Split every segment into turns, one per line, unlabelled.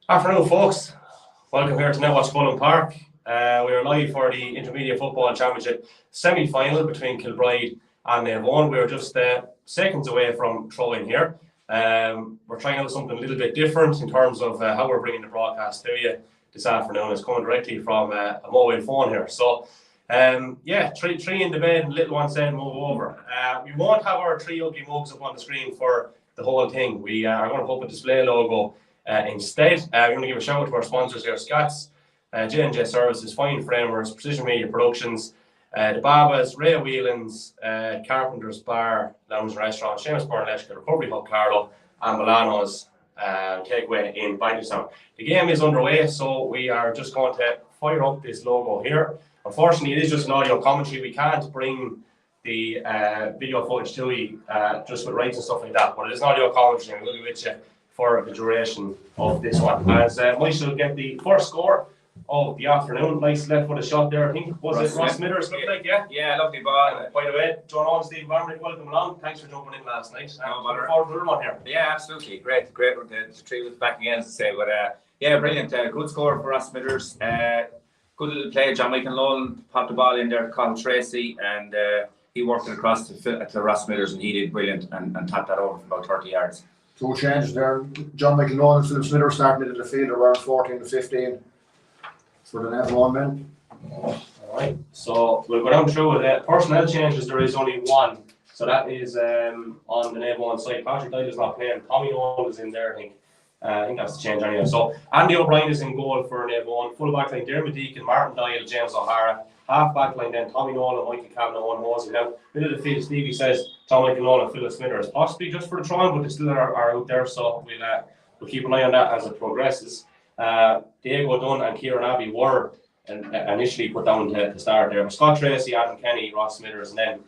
Afternoon, folks. Welcome here to Netwatch Cullen Park. We are live for the Intermediate Football Championship semi-final between Kilbride and Naomh Eoin. We're just seconds away from throwing here. We're trying out something a little bit different in terms of how we're bringing the broadcast to you this afternoon. It's coming directly from a mobile phone here. So, three in the bed and little one said move over. We won't have our three ugly mugs up on the screen for the whole thing. We are going to put a display logo instead. We're going to give a shout out to our sponsors here: Scats, J&J Services, Fine Framers, Precision Media Productions, the Babas, Ray Whelan's, Carpenter's Bar, Lounge and Restaurant, Seamus, Byrne, Recovery, Hub Carlow, and Milano's takeaway in Bagenalstown. The game is underway, so we are just going to fire up this logo here. Unfortunately, it is just an audio commentary. We can't bring the video footage to you just with rights and stuff like that, but it is an audio commentary and we'll be with you for the duration of this one. As Michael will get the first score of the afternoon. Nice left foot shot there, I think. Was it Ross Smithers?
Yeah, lovely ball.
By the way, John Owen, Steve Barbershop, welcome along. Thanks for jumping in last night. Looking forward to the one here.
Yeah, absolutely. Great. The tree was back again, to say. But brilliant. Good score for Ross Smithers. Good little play. John Michael Nolan popped the ball in there to Colin Tracy, and he worked it across to Ross Smithers, and he did brilliant and tapped that over for about 30 yards.
Two changes there. John Michael Nolan and Philip Smithers starting into the field around 14 to 15 for the Naomh Eoin men.
Alright, so we'll go down through it. Personnel changes, there is only one. So that is on the Naomh Eoin side. Patrick Doyle is not playing. Tommy Nolan is in there, I think that's the change anyway. So Andy O'Brien is in goal for Naomh Eoin. Full back line, Dermot Deacon, Martin Doyle, James O'Hara. Half back line then, Tommy Nolan, Michael Kavanagh, Owen Mosey. Now, middle of the field, Stevie says Tom Michael Nolan, Philip Smithers. Possibly just for the trial, but they still are out there, so we'll keep an eye on that as it progresses. Diego Dunn and Kieran Abbey were initially put down to start there. But Scott Tracy, Adam Kenny, Ross Smithers, and then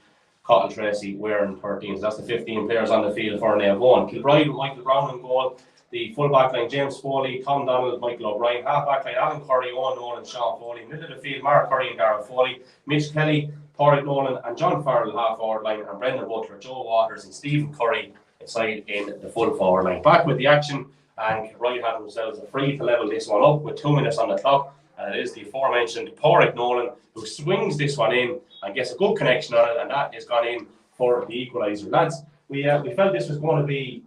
Cotton Tracy were in 13. So that's the 15 players on the field for Naomh Eoin. Kilbride with Michael Brown in goal. The full back line, James Foley, Tom Donald, Michael O'Brien. Half back line, Alan Curry, Owen Nolan, Sean Foley. Middle of the field, Mark Curry and Gareth Foley. Mitch Kelly, Porrick Nolan, and John Farrell, half forward line. And Brendan Butler, Joe Waters, and Stephen Curry inside in the full forward line. Back with the action, and Kilbride have themselves a free to level this one up with 2 minutes on the clock. And it is the aforementioned Porrick Nolan who swings this one in and gets a good connection on it, and that is gone in for the equaliser. Lads, we felt this was going to be,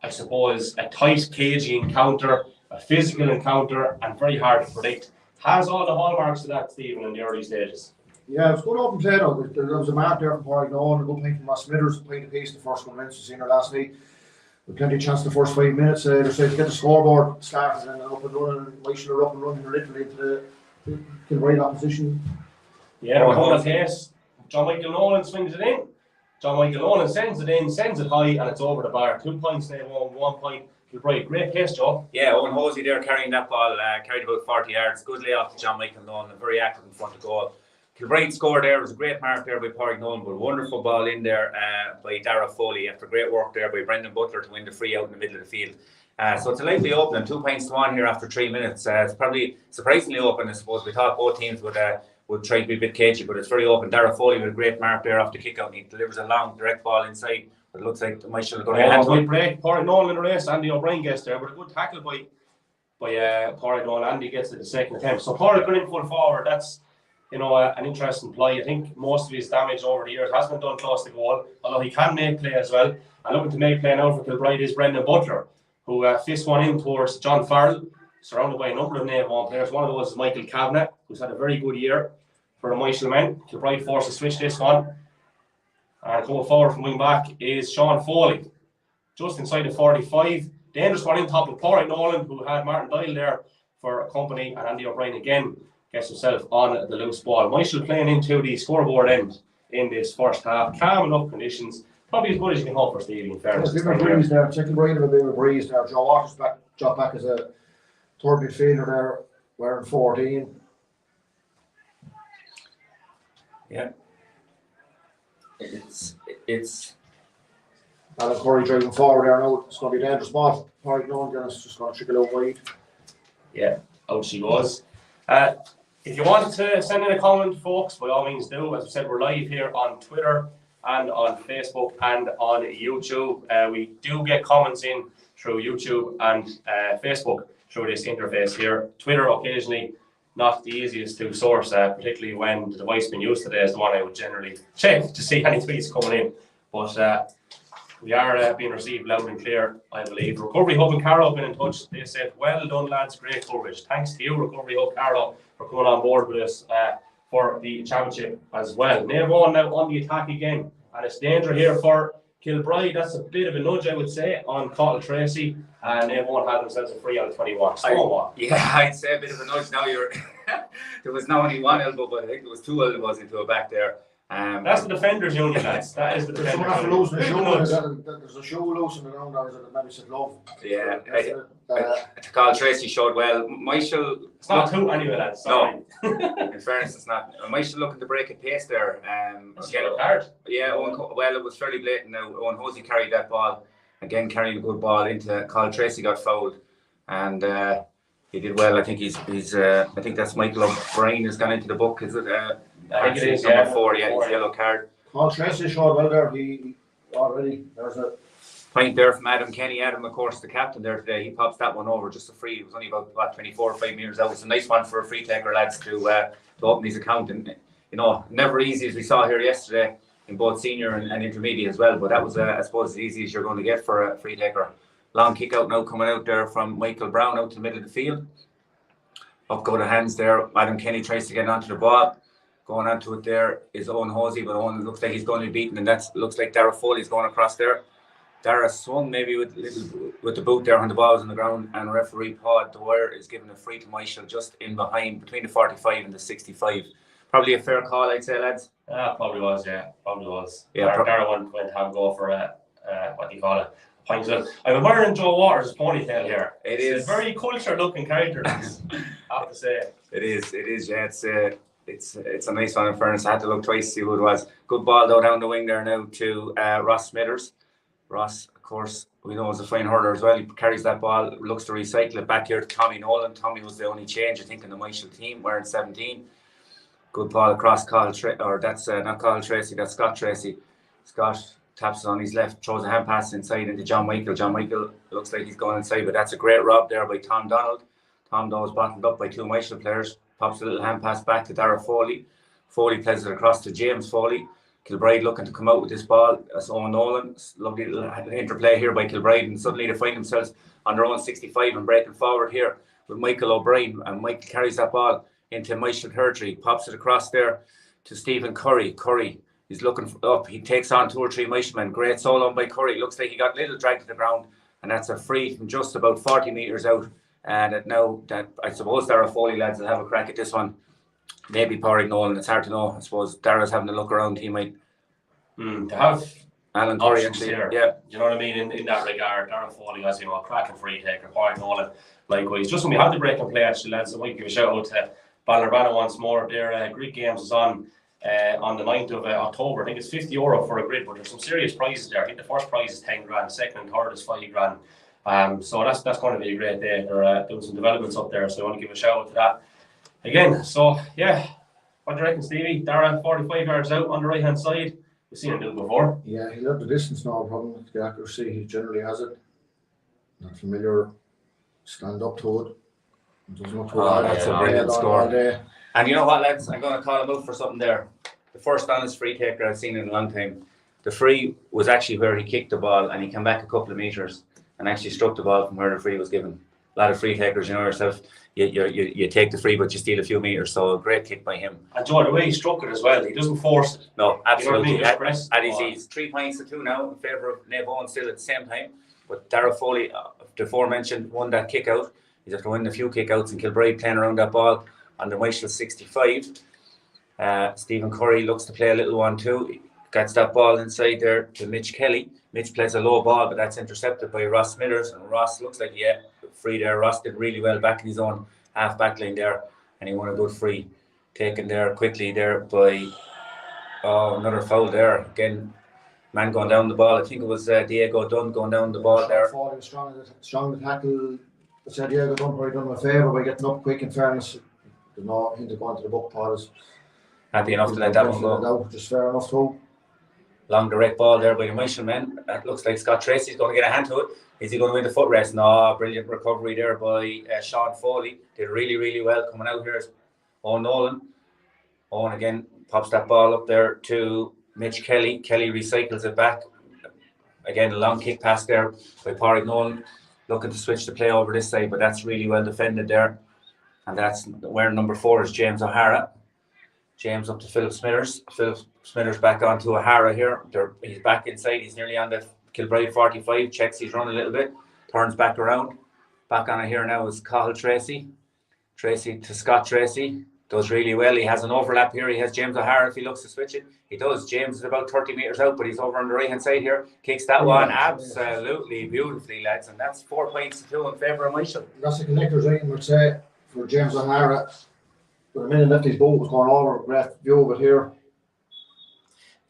I suppose, a tight, cagey encounter, a physical encounter, and very hard to predict. Has all the hallmarks of that, Stephen, in the early stages?
Yeah, it was good open play though. There was a mark there from Porrick Nolan, a good point from Ross Smithers, a point apiece in the first 1 minute, seen her last night. With plenty of chance the first 5 minutes. They said to get the scoreboard started and up and running, and Michael are up and running literally into the Kilbride opposition.
Yeah, we're going at pace. John Michael Nolan swings it in. John Michael Nolan sends it in, sends it high, and it's over the bar. 2 points, Naomh Eoin, 1 point. Kilbride, great pace, Joe.
Yeah, Owen Hosey there carrying that ball, carried about 40 yards. Good layoff to John Michael Nolan, very active in front of goal. Kilbride score there, was a great mark there by Porrick Nolan, but wonderful ball in there by Dara Foley after great work there by Brendan Butler to win the free out in the middle of the field. So it's a lively opening, 2 points to 1 here after 3 minutes. It's probably surprisingly open, I suppose. We thought both teams would try to be a bit cagey, but it's very open. Dara Foley with a great mark there off the kick out, and he delivers a long direct ball inside, but it looks like Michael is going to
hand it. Break. Porrick Nolan in the race, Andy O'Brien gets there, but a good tackle by Porrick Nolan. Andy gets to the second attempt. So Porrick going in full forward, that's an interesting play. I think most of his damage over the years has been done close to goal, although he can make play as well. And looking to make play now for Kilbride is Brendan Butler, who fists one in towards John Farrell, surrounded by a number of Naomh Eoin players. One of those is Michael Kavanagh, who's had a very good year for the Michael men. Kilbride forced to switch this one. And coming forward from wing back is Sean Foley, just inside the 45. Dangerous one in top of Porrick Nolan, who had Martin Doyle there for company, and Andy O'Brien again gets himself on the loose ball. Michael playing into the scoreboard end in this first half. Calm enough conditions. Probably as good as you can hope for, Stevie, in fairness.
There's a bit of a breeze there. Checking right of a bit of a breeze there. Joe Waters dropped back as a third midfielder there, wearing 14.
Yeah. It's
Alan Curry driving forward there now. It's going to be a dangerous ball. Porrick Nolan is just going to trickle out wide.
Yeah, out she goes. If you want to send in a comment, folks, by all means do. As I said, we're live here on Twitter, and on Facebook and on YouTube. We do get comments in through YouTube and Facebook through this interface here. Twitter occasionally not the easiest to source, particularly when the device being used today is the one I would generally check to see any tweets coming in. But we are being received loud and clear, I believe. Recovery Hub and Carlow have been in touch. They said, well done, lads, great coverage. Thanks to you, Recovery Hub Carlow, for coming on board with us for the championship as well. Naomh Eoin now on the attack again, and it's danger here for Kilbride. That's a bit of a nudge, I would say, on Cottle Tracy, and Naomh Eoin had themselves a free out of 21.
I'd say a bit of a nudge. Now there was not only one elbow, but I think there was two elbows into a back there.
That's the defenders' union, lads. That is the defenders' union.
There's a shoe loose in the ground, or is it maybe it's a glove?
Yeah, Carl Tracy showed well. Michael,
it's not two anyway, lads.
No, in fairness, it's not. Michael looking to break a pace there.
Yellow card.
Yeah, well, it was fairly blatant now. Owen Hosey carried that ball, again carrying a good ball into Carl Tracy, got fouled, and he did well. I think he's I think that's Michael O'Brien has gone into the book, is it?
I think it is,
number 4, yeah, his yellow card.
Carl Tracy showed well there. He already, there's a
point there from Adam Kenny. Adam, of course, the captain there today. He pops that one over just a free. It was only about 24 or 5 metres out. It's a nice one for a free taker, lads, to open his account. And never easy, as we saw here yesterday in both senior and intermediate as well. But that was, I suppose, as easy as you're going to get for a free taker. Long kick out now coming out there from Michael Brown out to the middle of the field. Up go the hands there. Adam Kenny tries to get onto the ball. Going onto it there is Owen Hosey, but Owen looks like he's going to be beaten, and that looks like Dara Foley's going across there. Dara swung maybe with the boot there when the ball was on the ground, and referee Paul Dwyer is giving a free to Michael just in behind, between the 45 and the 65. Probably a fair call, I'd say, lads.
Probably was, yeah. Probably was.
Yeah,
Dara went to have a go for what do you call it? Point. I'm admiring Joe Waters' ponytail here. It's a very cultured looking character, I have to say.
It is, yeah. It's a nice one, in fairness. I had to look twice to see who it was. Good ball though down the wing there now to Ross Smithers. Ross, of course, we know is a fine hurler as well. He carries that ball, looks to recycle it back here to Tommy Nolan. Tommy was the only change, I think, in the Michael team, wearing 17. Good ball across not Carl Tracy, that's Scott Tracy. Scott taps it on his left, throws a hand pass inside into John Michael. John Michael looks like he's going inside, but that's a great rob there by Tom Donald. Tom Donald was bottled up by two Michael players. Pops a little hand pass back to Dara Foley. Foley plays it across to James Foley. Kilbride looking to come out with this ball. That's Owen Nolan. Lovely little interplay here by Kilbride, and suddenly they find themselves on their own 65 and breaking forward here with Michael O'Brien. And Michael carries that ball into Michael Hertry. Pops it across there to Stephen Curry. Curry is looking up. He takes on 2 or 3 Mishmen. Great solo by Curry. Looks like he got a little dragged to the ground, and that's a free from just about 40 metres out. And now that I suppose Dara Foley lads will have a crack at this one. Maybe Pádraig Nolan, it's hard to know. I suppose Dara's having a look around. He might
to have
Alan Curry actually
here.
Yeah.
You know what I mean? In that regard, Dara Foley has a cracking free taker. Pádraig Nolan, likewise. Just when we had the break and play, actually, lads, I might give a shout out to Ballarbanna once more. Their Greek games is on the 9th of October. I think it's €50 for a grid, but there's some serious prizes there. I think the first prize is 10 grand, second and third is 5 grand. So that's going to be a great day. They're doing some developments up there, so I want to give a shout out to that again. So yeah, what do you reckon, Stevie? Dara 45 yards out on the right hand side. We've seen him do it before.
Yeah, he left the distance, no problem. The accuracy, he generally has it. Not familiar, stand up to it. Doesn't look
that's a brilliant score. And you know what, lads? I'm going to call him out for something there. The first honest free taker I've seen in a long time. The free was actually where he kicked the ball and he came back a couple of metres and actually struck the ball from where the free was given. A lot of free takers, you know yourself, you take the free but you steal a few metres, so a great kick by him.
And Joe, the way he struck it as well, he doesn't force it.
No, absolutely.
You know what I mean?
He's 3 points to 2 now in favour of Naomh Eoin still at the same time. But Dara Foley, the aforementioned, won that kick out. He's after winning a few kick outs in Kilbride playing around that ball on the Michael 65. Stephen Curry looks to play a little one too. Gets that ball inside there to Mitch Kelly. Mitch plays a low ball, but that's intercepted by Ross Smithers. And Ross looks like, free there. Ross did really well back in his own half back line there. And he won a good free. Taken there quickly there by, another foul there. Again, man going down the ball. I think it was Diego Dunn going down the ball there.
Falling strong to tackle. I said Diego Dunn probably done him a favour by getting up quick, in fairness. Did not hint to go into the book, Paul is
happy enough to let that one go.
Just fair enough too.
Long direct ball there by the Michael men. That looks like Scott Tracy's going to get a hand to it. Is he going to win the foot race? No, brilliant recovery there by Sean Foley. Did really, really well coming out here. Owen Nolan. Owen again pops that ball up there to Mitch Kelly. Kelly recycles it back. Again, a long kick pass there by Pádraig Nolan. Looking to switch the play over this side, but that's really well defended there. And that's where number 4 is James O'Hara. James up to Philip Smithers. Philip Smithers back onto O'Hara here. He's back inside. He's nearly on the Kilbride 45. Checks he's run a little bit. Turns back around. Back on it here now is Cathal Tracy. Tracy to Scott Tracy. Does really well. He has an overlap here. He has James O'Hara if he looks to switch it. He does. James is about 30 metres out, but he's over on the right hand side here. Kicks that one absolutely beautifully, lads. And that's 4 points to 2 in favour of Michael.
That's the connector's rating, would say, for James O'Hara. But a minute left, his boat was going over. Great view of it here.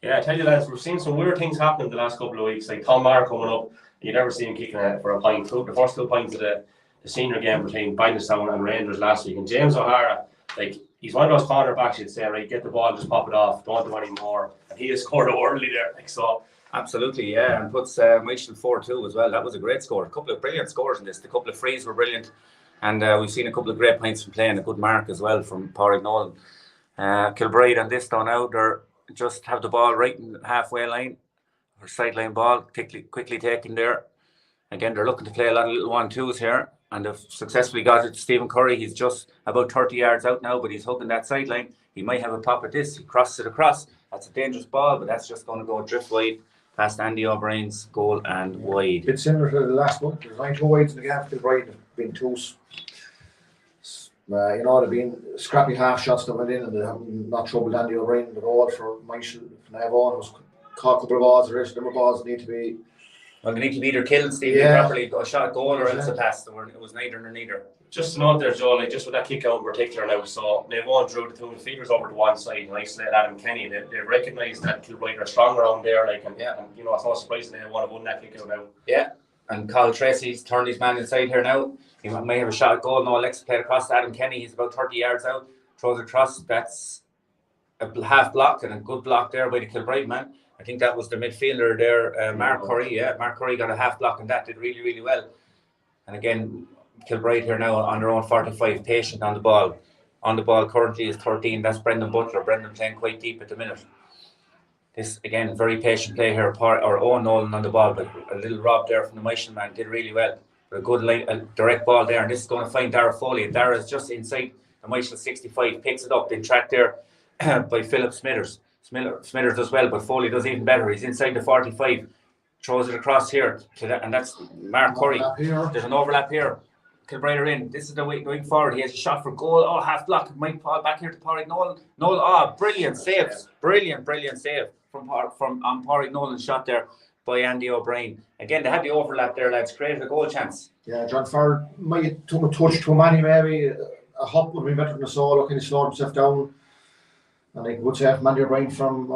Yeah, I tell you, lads, we've seen some weird things happening the last couple of weeks. Like Tom Maher coming up, you never see him kicking it for a point. The first 2 points of the senior game between Bagenalstown and Rangers last week. And James O'Hara, like, he's one of those cornerbacks you'd say, right, get the ball, just pop it off, don't do any more. And he has scored a worldly there. Like, so.
Absolutely, yeah, and puts Michael 4-2 as well. That was a great score. A couple of brilliant scores in this. The couple of frees were brilliant. And we've seen a couple of great points from playing, a good mark as well from Pádraig Nolan. Kilbride on this though now, they're just have the ball right in the halfway line, or sideline ball, quickly taken there. Again, they're looking to play a lot of little 1-2s here, and they've successfully got it to Stephen Curry. He's just about 30 yards out now, but he's hugging that sideline. He might have a pop at this. He crosses it across. That's a dangerous ball, but that's just going to go drift wide past Andy O'Brien's goal and wide.
It's similar to the last one. There's 9 2 wides in the game for Kilbride. There's been 2s. There've been scrappy half shots that went in, and they have not troubled Andy O'Brien in the goal for Michael. Fenagh was caught a couple of balls. The rest of the balls need to be.
Well, they need to be either killed, Stephen, properly, a shot at goal, or else a pass. It was neither nor neither.
Just to note there, Joe, like just with that kick out in particular now, so Naomh Eoin drew the 2 midfielders over to one side and isolated Adam Kenny. They recognised that Kilbride are strong around there, like, and you know, it's not surprising they want to win that kick out now. Yeah,
and Cathal Tracy's turned his man inside here now. He may have a shot at goal. No, Alex played across to Adam Kenny. He's about 30 yards out. Throws it across. That's a half block and a good block there by the Kilbride man. I think that was the midfielder there, Mark Curry. Yeah, Mark Curry got a half block and that did really, really well. And again, Kilbride here now on their own 45, patient on the ball. On the ball currently is 13. That's Brendan Butler. Brendan playing quite deep at the minute. This, again, very patient play here. Or Owen Nolan on the ball, but a little rob there from the Michael man. Did really well. A good direct ball there, and this is going to find Dara Foley. And Dara's just inside the Michael 65, picks it up, in track there by Philip Smithers. Smithers does well, but Foley does even better. He's inside the 45, throws it across here to that, and that's Mark Curry. There's an overlap here. Kilbride are in. This is the way going forward. He has a shot for goal. Oh, half block. Might fall back here to Pádraig Nolan. Brilliant save. Brilliant save from Pádraig Nolan's shot there by Andy O'Brien. Again, they had the overlap there, lads. Created a goal chance.
Yeah, John Farr might have took a touch too many, maybe. A hop would be better than a solo. Kind of slowed himself down. And I would say Andy O'Brien from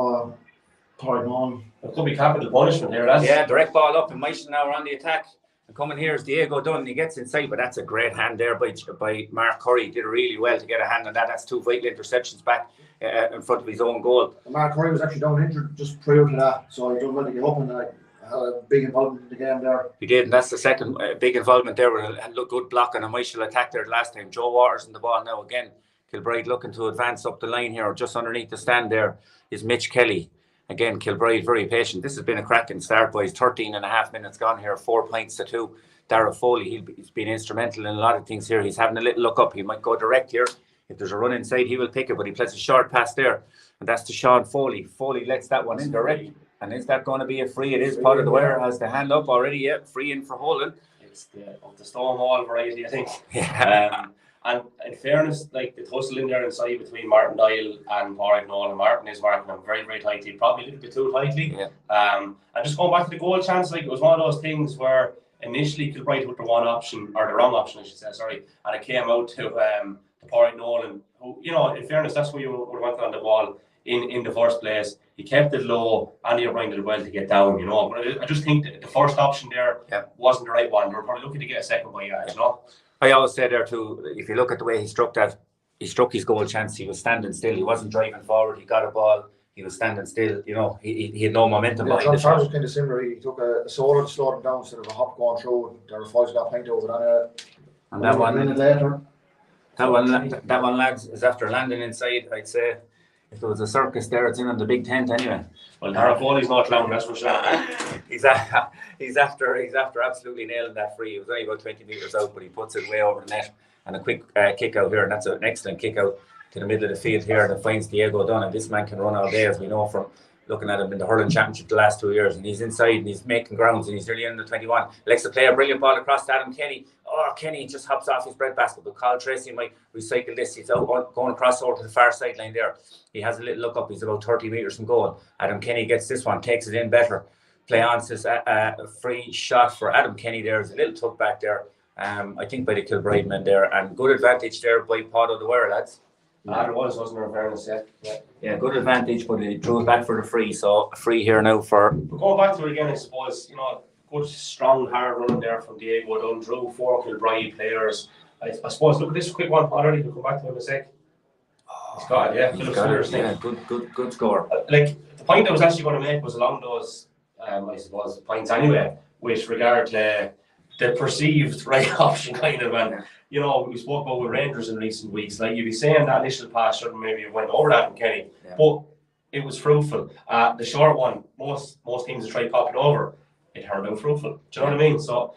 Pádraig Nolan.
It could be capital punishment here, lads.
Yeah, direct ball up, and Michael now are on the attack. And coming here is Diego Dunn. He gets inside, but that's a great hand there by Mark Curry. He did really well to get a hand on that. That's 2 vital interceptions back in front of his own goal.
And Mark Curry was actually down injured just prior to that, so he done well to get up and had a big involvement in the game there.
He did, and that's the second big involvement there with a good block and a Michael attack there last time. Joe Waters in the ball now again. Kilbride looking to advance up the line here, just underneath the stand there is Mitch Kelly. Again, Kilbride very patient. This has been a cracking start, boys. 13 and a half minutes gone here, 4 points to 2. Dara Foley, he's been instrumental in a lot of things here. He's having a little look up. He might go direct here. If there's a run inside, he will pick it, but he plays a short pass there. And that's to Sean Foley. Foley lets that one in direct. And is that going to be a free? It is. Part of the wearer has the hand up already. Yeah, free in for Holden.
It's the Stonewall variety, I think. Yeah. And in fairness, like the tussle in there inside between Martin Doyle and Pádraig Nolan, Martin is marking him very, very tightly, probably a little bit too tightly.
Yeah.
And just going back to the goal chance, like it was one of those things where initially Kilbride took the wrong option, or the wrong option, I should say, sorry, and it came out to Pádraig Nolan, who, you know, in fairness, that's where you would have went on the ball in the first place. He kept it low. Andy O'Brien did well to get down, you know. But I just think that the first option there wasn't the right one. They were probably looking to get a second by yards, you know.
I always say there too, if you look at the way he struck his goal chance, he was standing still. He wasn't driving forward. He got a ball. he was standing still. You know, he had no momentum
Yeah,
behind
John
the
Charles
shot.
was kind of similar. He took a solo to slow him down instead of a hop going through. There were five got pint over
And that
a
one,
minute later.
that one, lads, is after landing inside. I'd say if there was a circus there, it's in on the big tent anyway.
Well, Darragh Foley's not clown, that's for sure.
He's after absolutely nailing that free. It was only about 20 metres out, but he puts it way over the net. And a quick kick out here, and that's an excellent kick out to the middle of the field here that finds Diego Dunn. And this man can run all day, as we know from looking at him in the hurling championship the last 2 years. And he's inside and he's making grounds, and he's nearly in the 21. Likes to play a brilliant ball across to Adam Kenny. Oh, Kenny just hops off his breadbasket, but Carl Tracy might recycle this. He's out going across over to the far sideline there. He has a little look up. He's about 30 metres from goal. Adam Kenny gets this one, takes it in better. Play on says a free shot for Adam Kenny there. There's a little tuck back there. I think by the Kilbride men there, and good advantage there by Pod O'Dwyer, lads.
There wasn't there, in fairness,
Yeah, good advantage, but he drew it back for the free, so a free here now for...
But going back to it again, I suppose, you know, good, strong, hard running there from Diego Dunn, drew 4 Kilbride players. I suppose, look at this quick one already, we'll come back to it in a sec. He's got it, yeah, Philip Spears.
Yeah, good score.
Like, the point I was actually going to make was along those, I suppose, points anyway, with regard to the perceived right option kind of, and you know, we spoke about with Rangers in recent weeks, like you'd be saying that initial pass should maybe have went over that and Kenny, but it was fruitful. The short one, most teams have tried popping over, it turned out fruitful. Do you know what I mean? So,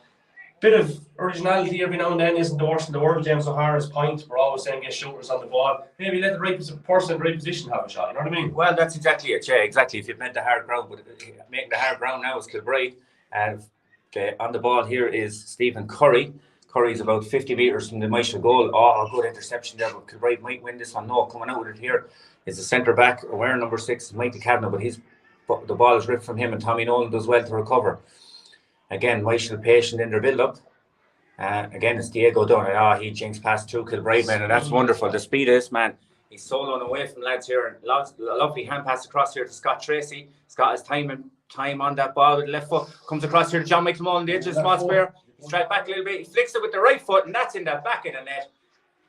bit of originality every now and then isn't the worst in the world. James O'Hara's point, we're always saying get shooters on the ball. Maybe let the right person in the right position have a shot, you know what I mean?
Well, that's exactly it, yeah, exactly. If you've made the hard ground, but making the hard ground now is Kilbride, and on the ball here is Stephen Curry. Curry's about 50 metres from the Michael goal. Oh, good interception there, but Kilbride might win this one. No, coming out with it here is the centre back, aware number 6, Michael Kavanagh, but the ball is ripped from him, and Tommy Nolan does well to recover. Again, Michael patient in their build-up. Again, it's Diego Dunn. He jinxed past 2 Kilbride men, and that's wonderful. The speed of this man. He's soloing away from lads here, and a lovely hand pass across here to Scott Tracy. Scott has time on that ball with the left foot. Comes across here to John Michael Mullen, the edge of the small square. He's tracked back a little bit. He flicks it with the right foot, and that's in the back of the net.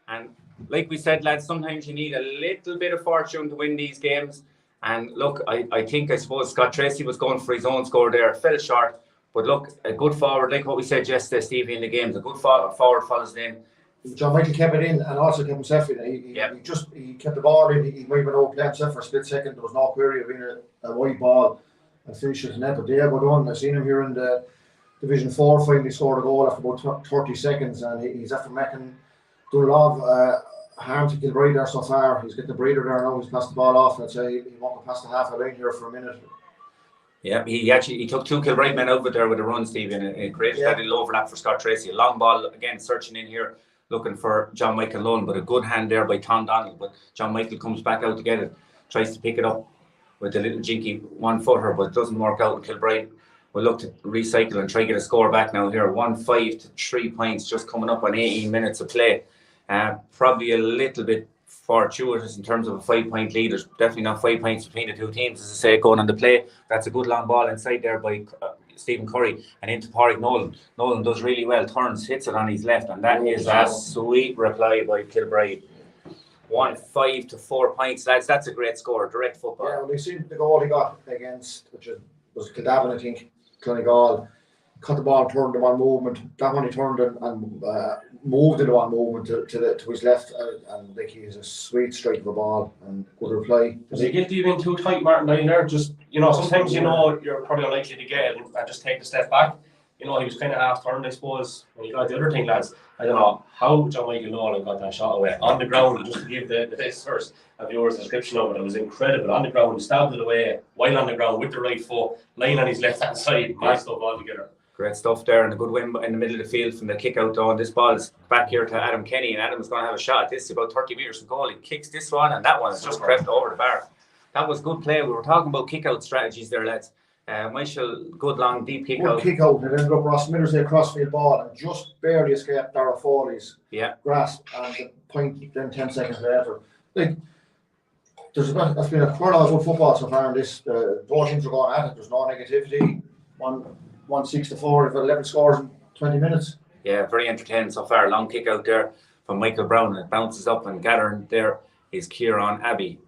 And like we said, lads, sometimes you need a little bit of fortune to win these games. And look, I suppose Scott Tracy was going for his own score there, fell short. But look, a good forward, like what we said yesterday, Stevie, in the games, a good forward follows it in.
John Michael kept it in and also kept himself in. He kept the ball in. He might have been overplaying himself for a split second. There was no query of being a wide ball and finish it in net. But Diego Dunn, I've seen him here in the Division 4 finally scored a goal after about 30 seconds, and he's after doing a lot of harm to Kilbride there so far. He's getting the breather there now. He's passed the ball off. I'd say he won't go past the half a line here for a minute.
Yeah, he took 2 Kilbride men over there with a run, Steve, and it created that little overlap for Scott Tracy. A long ball, again, searching in here, looking for John Michael Lunn, but a good hand there by Tom Donald. But John Michael comes back out to get it, tries to pick it up with a little jinky one-footer, but it doesn't work out. And Kilbride will look to recycle and try to get a score back now here. 1-5 to 3 points just coming up on 18 minutes of play. Probably a little bit fortuitous in terms of a 5-point lead. There's definitely not 5 points between the two teams, as I say, going on the play. That's a good long ball inside there by Stephen Curry and into Pádraig Nolan. Nolan does really well, turns, hits it on his left, and that is a sweet reply by Kilbride. 1-5 to 4 points, lads. That's a great score, direct football.
Yeah, well, you see the goal he got against, which was Kildavin, I think, Clonegall, cut the ball, turned in one movement. That one he turned and moved into one movement to his left, and like he's a sweet strike of a ball and good reply.
Was he guilty of being too tight, Martin, down there? Just, sometimes you're probably unlikely to get it and just take the step back. He was kind of half turned, I suppose, when he got the other thing, lads. I don't know how John Michael Nolan got that shot away on the ground. Just to give the listeners a viewer's description of it, it was incredible. On the ground, he stabbed it away while on the ground with the right foot, lying on his left hand side. Nice stuff altogether.
Great stuff there, and a good win in the middle of the field from the kick out though. And this ball is back here to Adam Kenny, and Adam's going to have a shot. This is about 30 metres from goal. He kicks this one, and that one has just crept over the bar. That was good play. We were talking about kick out strategies there, lads. Michael, good long deep kick out.
Kick out, and ended up Ross Smithers a crossfield ball and just barely escaped Darragh Foley's grasp, and the point then 10 seconds later. Like, that's been a quite a lot of good football so far in this. Both teams are going at it. There's no negativity. 1-6 to 4. We've got 11 scores in 20 minutes.
Yeah, very entertaining so far. Long kick out there from Michael Brown, and it bounces up, and gathering there is Kieran Abbey.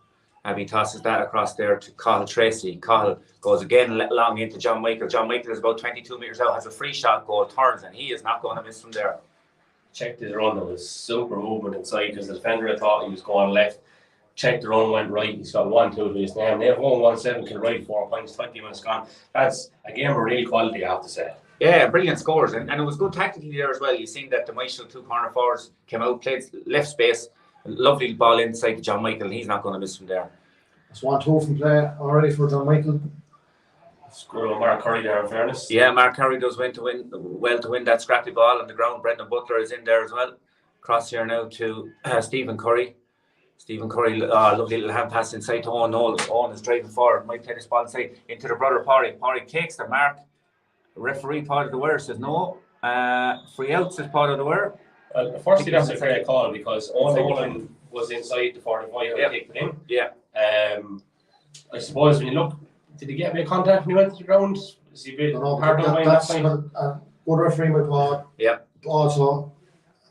and he tosses that across there to Cahill Tracy. Cahill goes again long into John Michael. John Michael is about 22 metres out, has a free shot goal, turns, and he is not going to miss from there.
Checked his run, there was super movement inside because the defender I thought he was going left. Checked the run, went right. He's got 1-2 to his name. They've won 1-7, Kilbride 4 points, 20 minutes gone. That's a game of real quality, I have to say.
Yeah, brilliant scores, and it was good tactically there as well. You've seen that the Michael 2 corner forwards came out, played left space, lovely ball inside to John Michael, and he's not going to miss from there.
That's 1-2 from play already for John Michael.
Scored on Mark Curry there, in fairness.
Yeah, Mark Curry does well to win that scrappy ball on the ground. Brendan Butler is in there as well. Cross here now to Stephen Curry. Stephen Curry, lovely little hand pass inside to Owen Noel. Owen is driving forward, might play this ball inside into the brother Parry. Parry takes the mark. The referee, Paul O'Dwyer, says no. Free out, says Paul O'Dwyer.
Well, firstly, that's a fair call because Owen Nolan was inside the 45 and kicked it in.
Yeah.
I suppose when you look, did he get a bit of contact when he went to the ground? Is he a bit hard on line that time?
Good referee by Paul.
Yeah.
Also,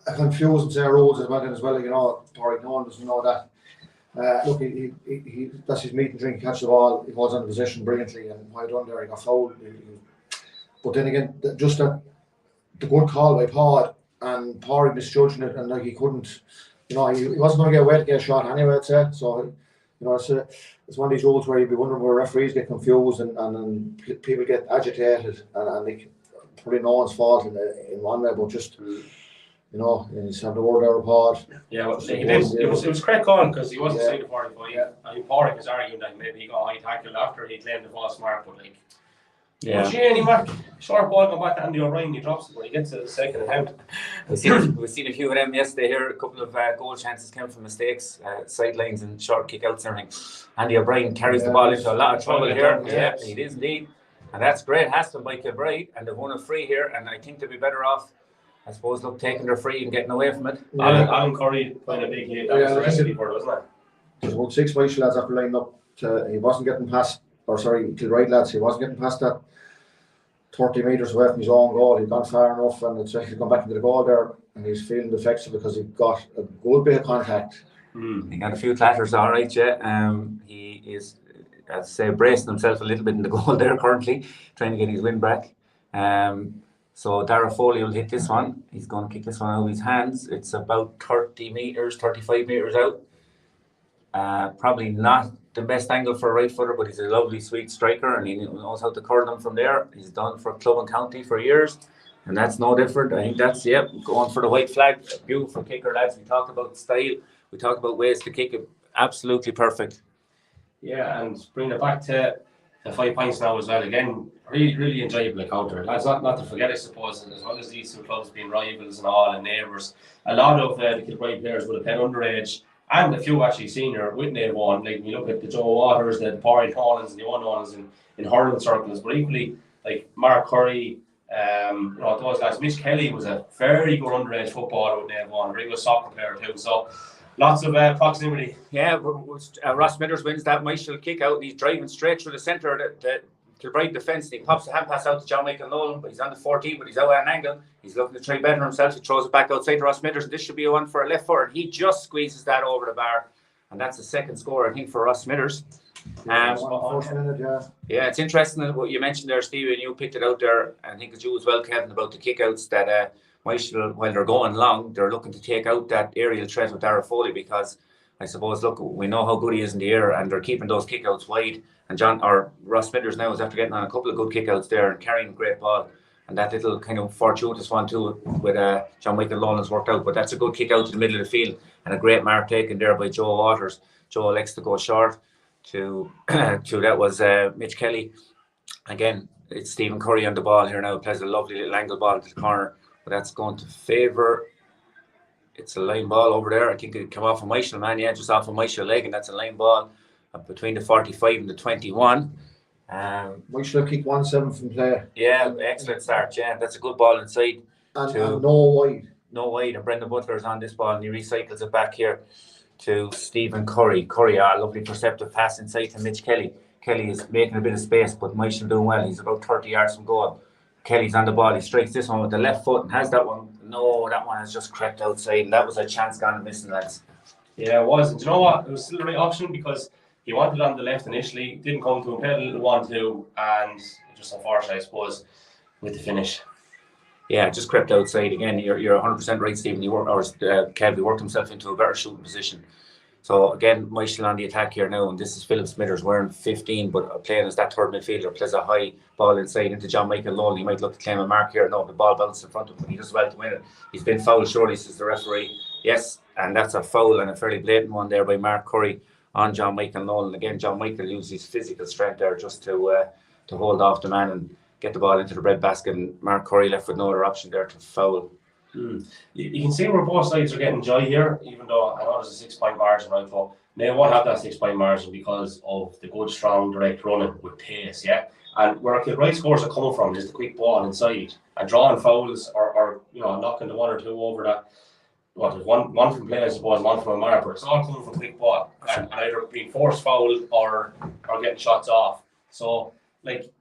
a confusing set of rules as well, you know, Torrick Nolan doesn't know that. Look, he that's his meat and drink, catch the ball, he holds on the position brilliantly, and while done there, he got fouled. But then again, just the good call by Paul, and Paul misjudging it, and like he couldn't, you know, he wasn't going to get away to get a shot anyway, I'd say. So, you know, it's one of these rules where you'd be wondering where referees get confused and people get agitated, and they, probably no one's fault in one way, but just, you know, he's had the word there apart.
Yeah, well, it was correct call because he wasn't saying the 45. Yeah. I mean, Porrick is arguing that maybe he got high tackled after he claimed the false mark, but like,
yeah.
But Jenny Mac, short ball going back to Andy O'Ryan, he drops it, but he gets to the second attempt.
We've seen a few of them yesterday here. A couple of goal chances came from mistakes, sidelines and short kick outs and everything. Andy O'Brien carries the ball into a lot of trouble here. Yeah, he is indeed. And that's great. Has been by Kilbride, and they've won a free here, and I think they'll be better off, I suppose, look, taking their free and getting away from it.
Alan Curry playing a big hit. That was the recipe for it, wasn't it?
There's about 6 Michael lads after lining up. He wasn't getting past, Kilbride lads, he wasn't getting past that 30 metres away from his own goal. He'd gone far enough, and it's actually gone back into the goal there, and he's feeling the effects of it because he got a good bit of contact.
He got a few clatters, all right, yeah. He is, as I say, bracing himself a little bit in the goal there currently, trying to get his wind back. So Dara Foley will hit this one. He's going to kick this one out of his hands. It's about 30 metres, 35 metres out. Probably not the best angle for a right footer, but he's a lovely, sweet striker, and he knows how to curl them from there. He's done for club and county for years, and that's no different. I think that's, going for the white flag. Beautiful kicker, lads. We talked about style. We talked about ways to kick it. Absolutely perfect.
Yeah, and bringing it back to the 5 points now as well. Again, really, really enjoyable encounter. That's not to forget, I suppose, and as well as these two clubs being rivals and all and neighbours, a lot of the Kilbride players would have played underage, and a few actually senior with Naomh Eoin. Like, you look at the Joe Waters, the Porrick Collins, and the Owen Owens in hurling circles, but equally, like Mark Curry, those guys. Mitch Kelly was a very good underage footballer with Naomh Eoin, very good soccer player too. So lots of proximity.
Yeah, Ross Smithers wins that Michael kick out, and he's driving straight through the centre of the Kilbride defence, and he pops the hand pass out to John Michael Nolan, but he's on the 14, but he's out at an angle. He's looking to try better himself. He throws it back outside to Ross Smithers. This should be a one for a left footer. He just squeezes that over the bar, and that's the second score, I think, for Ross Smithers.
Yeah,
it's interesting what you mentioned there, Steve, and you picked it out there. I think it's you as well, Kevin, about the kickouts that Michael, while they're going long, they're looking to take out that aerial threat with Dara Foley, because I suppose, look, we know how good he is in the air, and they're keeping those kickouts wide. And Ross Smithers now is after getting on a couple of good kickouts there and carrying a great ball. And that little kind of fortuitous one too with John Michael Nolan's worked out. But that's a good kick out to the middle of the field, and a great mark taken there by Joe Waters. Joe elects to go short to that was Mitch Kelly. Again, it's Stephen Curry on the ball here now. Plays a lovely little angle ball to the corner, but that's going to favour. It's a line ball over there. I think it came off of Michael, man. Yeah, just off of Michael's leg, and that's a line ball between the 45 and the 21.
Michael kicked 1-7 from play.
Yeah, excellent start. Yeah, that's a good ball inside.
And no wide.
No wide. And Brendan Butler's on this ball, and he recycles it back here to Stephen Curry. Curry, lovely perceptive pass inside to Mitch Kelly. Kelly is making a bit of space, but Michael doing well. He's about 30 yards from goal. Kelly's on the ball. He strikes this one with the left foot and has that one. No, that one has just crept outside, and that was a chance gone and missing, lads.
Yeah, it was. And do you know what? It was still the right option because He wanted it on the left initially, didn't come to him, played a little 1-2, and just unfortunate, I suppose, with the finish.
Yeah, just crept outside again. You're 100% right, Stephen. Kev, he worked himself into a better shooting position. So again, Michael on the attack here now, and this is Philip Smithers wearing 15, but playing as that third midfielder, plays a high ball inside into John Michael Nolan. He might look to claim a mark here. No, the ball bounced in front of him. He does well to win it. He's been fouled, surely, says the referee. Yes, and that's a foul, and a fairly blatant one there by Mark Curry on John Michael Nolan. Again, John Michael used his physical strength there just to hold off the man and get the ball into the breadbasket, and Mark Curry left with no other option there to foul.
You can see where both sides are getting joy here, even though I know there's a 6-point margin, right? But they won't have that 6-point margin because of the good, strong, direct running with pace, yeah? And where Kilbride scores are coming from is the quick ball inside, and drawing fouls or knocking the 1 or 2 over that. There's one from play, I suppose, one from a mark, but it's all coming from quick ball, and either being forced fouled or getting shots off. So,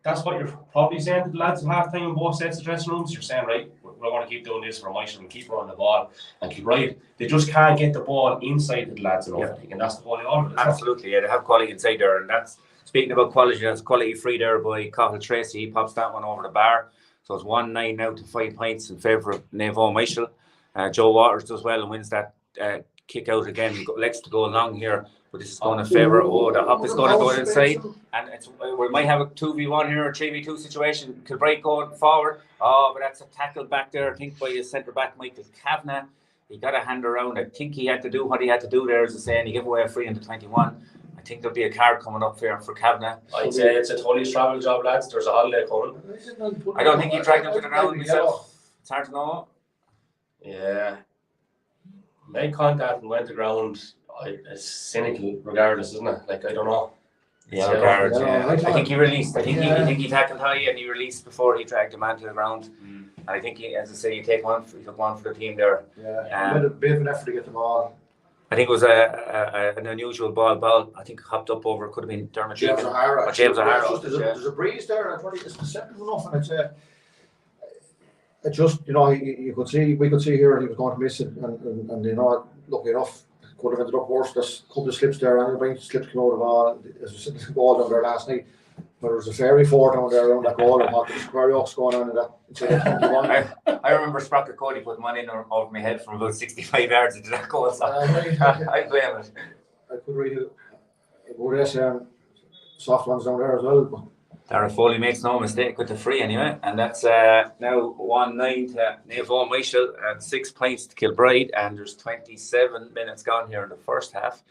that's what you're probably saying to the lads at half-time in both sets of dressing rooms. You're saying, right, we're going to keep doing this for Michael and keep running the ball. And Kilbride, they just can't get the ball inside to the lads enough, I think, and that's the quality of it.
Absolutely, yeah, they have quality inside there, and that's, speaking about quality, that's quality free there by Cathal Tracy. He pops that one over the bar. So it's 1-9 now to 5 points in favour of Naomh Eoin. Joe Waters does well and wins that kick out again. Likes to go along here, but this is going to favour. The Hub is going to go inside, and we might have a 2v1 here, a 3v2 situation. Kilbride going forward. But that's a tackle back there, I think, by his centre back Michael Kavanagh. He got a hand around. I think he had to do what he had to do there, as I say, and he gave away a free into 21. I think there'll be a card coming up here for Kavanagh.
I'd say it's a Tully's travel job, lads. There's a holiday coming.
I don't think he dragged him to the ground himself. It's hard to know.
Yeah. Made contact and went to ground. It's cynical, regardless, isn't it? I don't know.
Yeah, regardless. Yeah. I think he released. I think he tackled high and he released before he dragged the man to the ground. And I think he, as I say, he took one for the team there.
Yeah, made a bit of an effort to get the ball.
I think it was an unusual ball. I think hopped up over. Could have been Dermot
James O'Hara.
James O'Hara.
There's a breeze there. It's deceptive enough, and it's just we could see here he was going to miss it, and lucky enough could have ended up worse. There's a couple of slips there, and the slips came out of the ball. As we said, the ball down there last night, but there was a fairy fort down there around that goal, and there's square oaks going on in that.
I remember Sprocket Cody putting one in over my head from about 65 yards into that goal. So I blame it.
I could read it. Soft ones down there as well. But
Dara Foley makes no mistake with the free anyway, and that's now 1-9 to Naomh Eoin and 6 points to Kilbride, and there's 27 minutes gone here in the first half.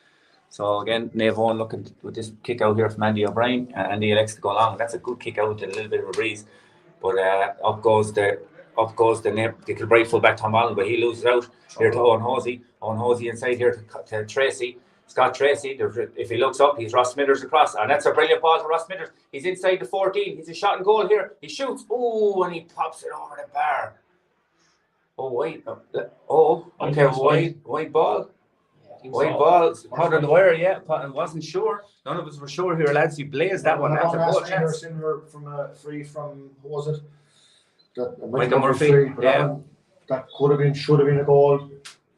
So again, Naomh Eoin looking with this kick out here from Andy O'Brien. Andy likes to go along. That's a good kick out with a little bit of a breeze, but up goes the Kilbride fullback Tom Allen, but he loses out here to Owen Hosey. Owen Hosey inside here to Tracy. Scott Tracy, if he looks up, he's Ross Smithers across, and that's a brilliant ball to Ross Smithers. He's inside the 14. He's a shot and goal here. He shoots. Oh, and he pops it over the bar. Oh, wait. Okay, wide ball. Wide ball. Caught on the wire, yeah. I wasn't sure. None of us were sure here, lads. He blazed that one. That's a goal chance.
From a free from, who was it?
Michael Murphy. Yeah.
That should have been a goal.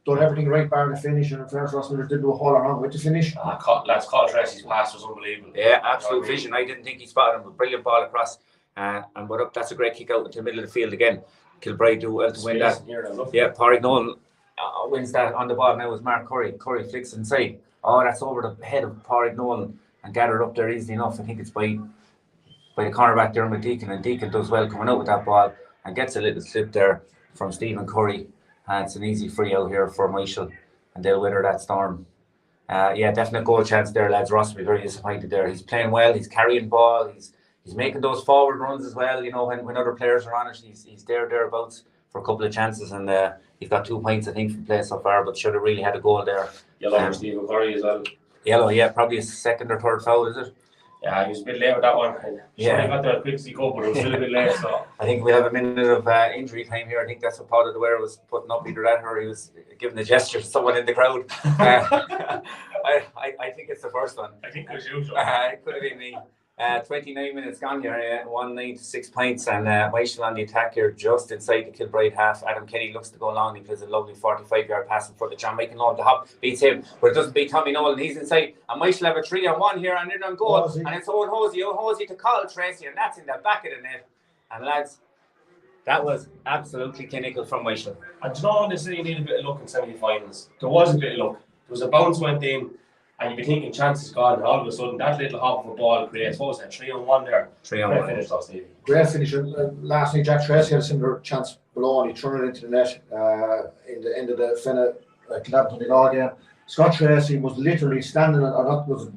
Done everything right bar the finish, and in fairness, Ross Smithers didn't do a whole lot wrong with the finish.
Lads, Cathal Tracy's pass was unbelievable.
Yeah, absolute vision. I didn't think he spotted him. A brilliant ball across, and that's a great kick out into the middle of the field again. Kilbride do well to win that. Yeah, Pádraig Nolan wins that on the ball now with Mark Curry. Curry flicks inside. Oh, that's over the head of Pádraig Nolan and gathered up there easily enough. I think it's by the cornerback Dermot Deacon, and Deacon does well coming out with that ball and gets a little slip there from Stephen Curry. And it's an easy free out here for Michael, and they'll weather that storm. Definite goal chance there, lads. Ross will be very disappointed there. He's playing well. He's carrying ball. He's making those forward runs as well. When other players are on it, he's thereabouts for a couple of chances, and he's got 2 points, I think, from play so far. But should have really had a goal there.
Yellow for Stephen Curry as well.
Yellow, yeah, probably his second or third foul, is it?
Yeah, he was a bit late with that one. He got there quick as he could, but it was still a bit late. So
I think we have a minute of injury time here. I think that's what Paul DeWare was putting up, either that or he was giving the gesture to someone in the crowd. I think it's the first one.
I think it was you.
It could have been me. 29 minutes gone here, 1-9 to 6 points, and Michael on the attack here just inside the Kilbride half. Adam Kenny looks to go long. He plays a lovely 45-yard pass in front of John Michael Nolan. The Hub beats him, but it doesn't beat Tommy Nolan. He's inside, and Michael have a 3-on-1 here, and in on goal, and it's Owen Hosey to Carl Tracy, and that's in the back of the net. And lads, that was absolutely clinical from Michael.
And you know, they say you need a bit of luck in semi-finals. There was a bit of luck. There was a bounce went in, and you'd be thinking chances gone, and all of a sudden that little hop of a ball creates, what was that, 3-on-1 there?
3-on-1.
Great finish, though, Stevie.
Great finish. Last night, Jack Tracy had a similar chance below, and he turned it into the net in the end of the Fenagh Kilbride game. Scott Tracy was literally standing, or that was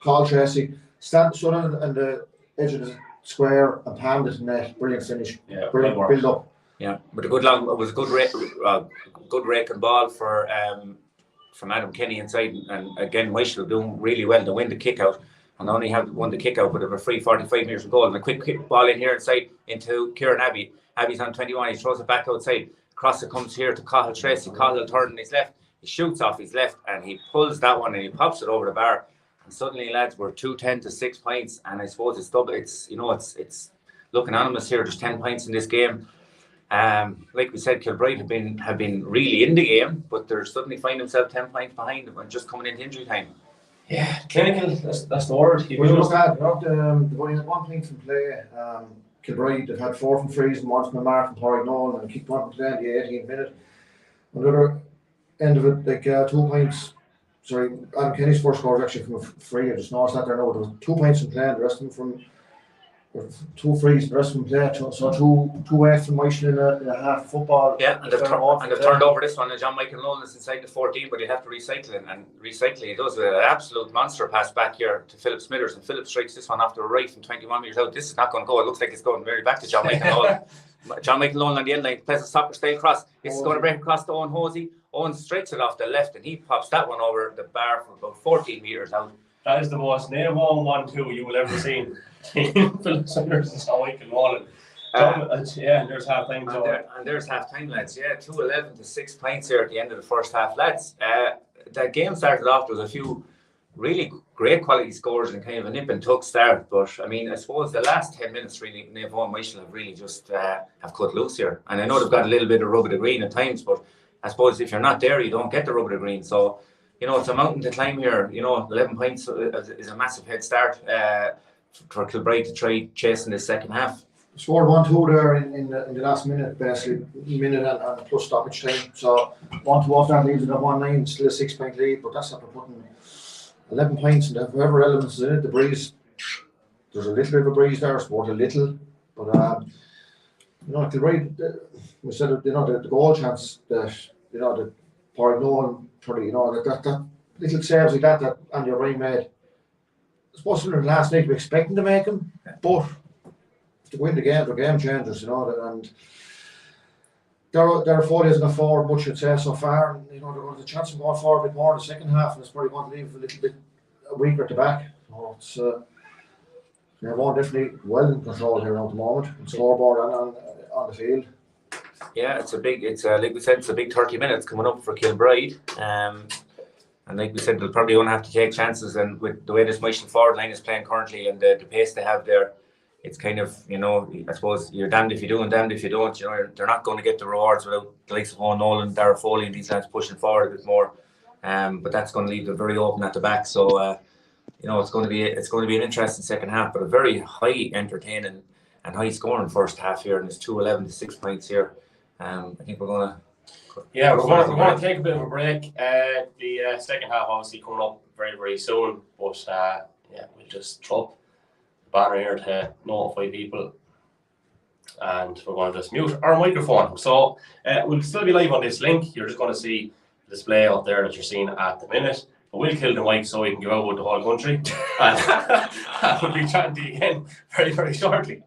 Carl Tracy, stood on the edge of the square and palmed it in net. Brilliant finish.
Yeah,
brilliant build up.
Yeah, but a good long, it was a good raking ball from Adam Kenny inside, and again Michael doing really well to win the kick out, and only have won the kick out with a free 45 metres of goal, and a quick kick ball in here inside into Kieran Abbey. Abbey's on 21, he throws it back outside, cross it comes here to Cahill Tracy. Cahill turns on his left, he shoots off his left, and he pulls that one and he pops it over the bar, and suddenly lads we're 2-10 to 6 points, and I suppose it's double. It's, you know, it's looking anonymous here. There's 10 points in this game. Like we said, Kilbride have been really in the game, but they're suddenly finding themselves 10 points behind them and just coming into injury time.
Yeah, clinical, that's the word.
Well, look at they've only had 1 point from play. Kilbride, they've had 4 from frees and 1 from a mark from Porrignol, and kicked 1 from play in the 18th minute. On the other end of it, like 2 points. Sorry, Adam Kenny's first score was actually from a free. I just noticed that there now. There was 2 points from play, and the rest of them from 2 frees, the rest of them play. So two away from Michael in a half football.
Yeah, and they've turned over this one, and John Michael Nolan is inside the 14, but he'll have to recycle it, and recycling. He does an absolute monster pass back here to Philip Smithers, and Philip strikes this one after a right from 21 metres out. This is not going to go. It looks like it's going very back to John Michael Nolan. John Michael Nolan on the end line plays a soccer style cross. This is going to break across to Owen Hosey. Owen strikes it off the left, and he pops that one over the bar from about 14 metres out.
That is the most Naomh Eoin 1-2 you will ever see. Philip Smithers and John Michael Nolan. Yeah, there's half time.
And there's half time, lads. Yeah, 2-11 to 6 points here at the end of the first half, lads. That game started off. There was a few really great quality scores and kind of a nip and tuck start. But I mean, I suppose the last 10 minutes, really, Naomh Eoin and Michael have really just have cut loose here. And I know they've got a little bit of rub of the green at times, but I suppose if you're not there, you don't get the rub of the green. So, you know, it's a mountain to climb here. You know, 11 points is a massive head start for Kilbride to try chasing this second half.
Scored 1-2 there in the last minute, basically minute and plus stoppage time. So 1-2 off that leaves it at 1-9, still a 6 point lead, but that's after putting 11 points in whoever elements is in it. The breeze, there's a little bit of a breeze there, sport a little, but you know, Kilbride, we said, you know, the goal chance that, you know, the Porrignol, you know, that little saves like that Andy O'Brien made. I suppose from last night we're expecting to make them, but to win the game, they're game changers, you know, and their 4 isn't a forward much, I'd say, so far. And, you know, they're going to have a chance of going forward a bit more in the second half, and it's probably going to leave a little bit weaker at the back. So it's they're definitely well in control here at the moment, on scoreboard and on the field.
Yeah, it's like we said, it's a big 30 minutes coming up for Kilbride. And like we said, they'll probably going to have to take chances, and with the way this Michael forward line is playing currently and the pace they have there, it's kind of, you know, I suppose you're damned if you do and damned if you don't. You know, they're not going to get the rewards without the likes of Owen Nolan, Darragh Foley and these lads pushing forward a bit more. But that's going to leave them very open at the back. So, you know, it's going to be an interesting second half, but a very high entertaining and high scoring first half here, and it's 2-11 to 6 points here. I think we're going to...
Yeah, we're going to take a bit of a break. The second half obviously coming up very, very soon, but yeah, we'll just drop the banner here to notify people, and we're going to just mute our microphone. So we'll still be live on this link. You're just going to see the display up there that you're seeing at the minute. But we'll kill the mic so we can go out with the whole country. And we'll be chatting to you again very, very shortly.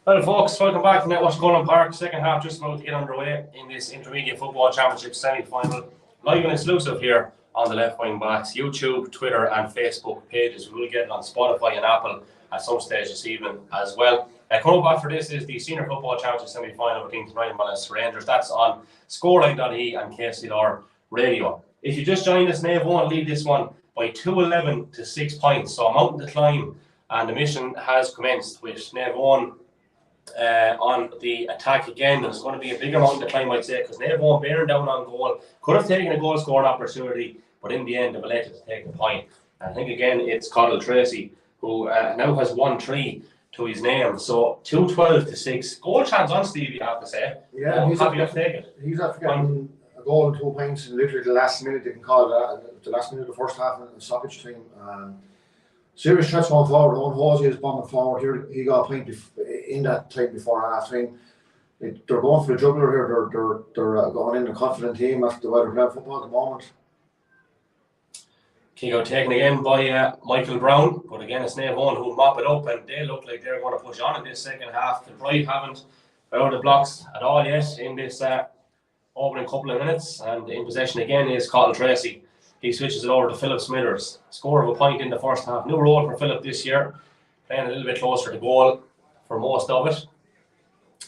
Well, folks, welcome back to Netwatch Cullen Park. Second half just about to get underway in this Intermediate Football Championship semi-final. Live and exclusive here on the Left Wing Backs YouTube, Twitter and Facebook pages. We will get it on Spotify and Apple at some stage this evening as well. Coming up after this is the Senior Football Championship semi-final between Kilbride and Rangers. That's on Scoreline.e and KCLR Radio. If you just joined us, Naomh Eoin lead this one by 2-11 to 6 points. So a mountain to climb, and the mission has commenced with Naomh Eoin on the attack again. It's going to be a bigger mountain to climb, I'd say, because Naomh Eoin bearing down on goal. Could have taken a goal scoring opportunity, but in the end, they've elected to take the point. And I think again, it's Connell Tracy who now has 1-3 to his name. So 2-12 to 6. Goal chance on Steve, you have to say.
Yeah,
he's happy to take it.
He's after getting a goal and 2 points in literally the last minute. They can call it the last minute of the first half in the stoppage time. Serious threats going forward. Owen Hosey is bombing forward here. He got a point in that time before half time. They're going for the juggler here. They're going in a confident team after the way they're playing football at the moment. Kick taken again by Michael Brown, but again it's Naomh Eoin who mop it up, and they look like they're going to push on in this second half. Kilbride haven't out the blocks at all yet in this opening couple of minutes, and in possession again is Connell Tracy. He switches it over to Philip Smithers. Score of a point in the first half. New role for Philip this year, playing a little bit closer to goal for most of it.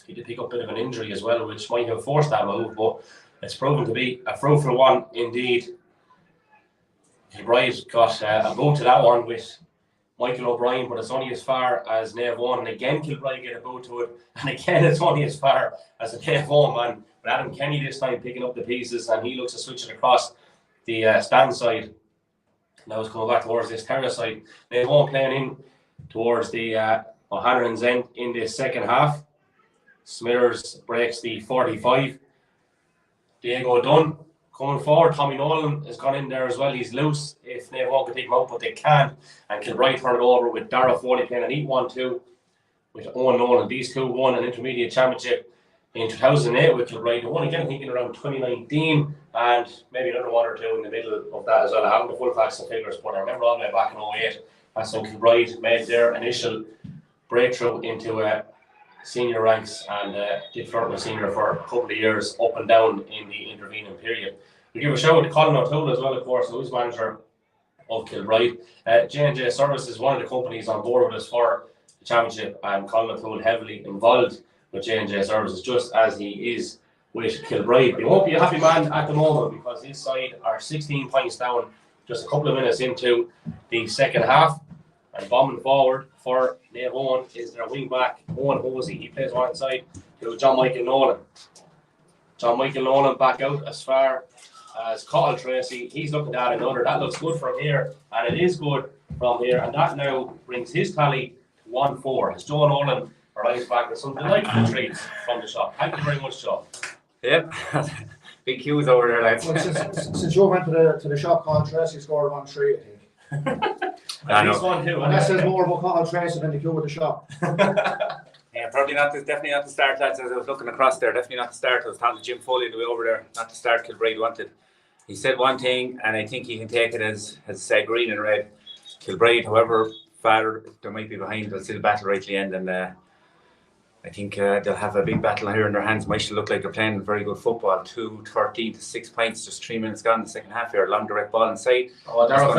He did pick up a bit of an injury as well, which might have forced that move, but it's proven to be a fruitful one indeed. Kilbride got a boot to that one with Michael O'Brien, but it's only as far as Naomh Eoin. And again, Kilbride get a boot to it, and again, it's only as far as a Naomh Eoin man. But Adam Kenny this time picking up the pieces, and he looks to switch it across the stand side. Now it's coming back towards this terrace side. Naomh Eoin playing in towards the O'Hanlon's end in this second half. Smithers breaks the 45. Diego Dunn coming forward. Tommy Nolan has gone in there as well. He's loose if Naomh Eoin can take him out, but they can't. And Kilbride turn it over with Dara Foley playing a neat 1-2 with Owen Nolan. These two won an intermediate championship in 2008 with Kilbride. They won again, I think, in around 2019, and maybe another one or two in the middle of that as well. I haven't the full facts and figures, but I remember all the way back in 2008, that's when Kilbride made their initial breakthrough into senior ranks, and did flirt with senior for a couple of years up and down in the intervening period. We give a shout out to Colin O'Toole as well, of course, who's manager of Kilbride. J&J Services is one of the companies on board with us for the championship, and Colin O'Toole heavily involved with J&J Services, just as he is with Kilbride. He won't be a happy man at the moment because his side are 16 points down just a couple of minutes into the second half. And bombing forward for Naomh Eoin is their wing back, Owen Hosey. He plays one side to John Michael Nolan. John Michael Nolan back out as far as Connell Tracy. He's looking at another. That looks good from here, and it is good from here. And that now brings his tally to 1-4. As Joe Nolan arrives back with some delightful treats from the shop. Thank you very much, Joe.
Yep. Big queues over there, lads.
Well, since you went to the shop, Connell Tracy scored 1-3, I think.
At least 1-2.
And that says more about Connell Tracy than the queue with the shop.
Yeah, probably not. Definitely not to start, lads. As I was looking across there, definitely not to start. I was talking to Jim Foley on the way over there. Not to start. Kilbride wanted. He said one thing, and I think he can take it as said, green and red. Kilbride, however far they might be behind, they'll still battle right to the end, and I think they'll have a big battle here in their hands. Might look like they're playing very good football. 2-13 to 6 points, just 3 minutes gone in the second half here. Long direct ball inside.
Oh, Dara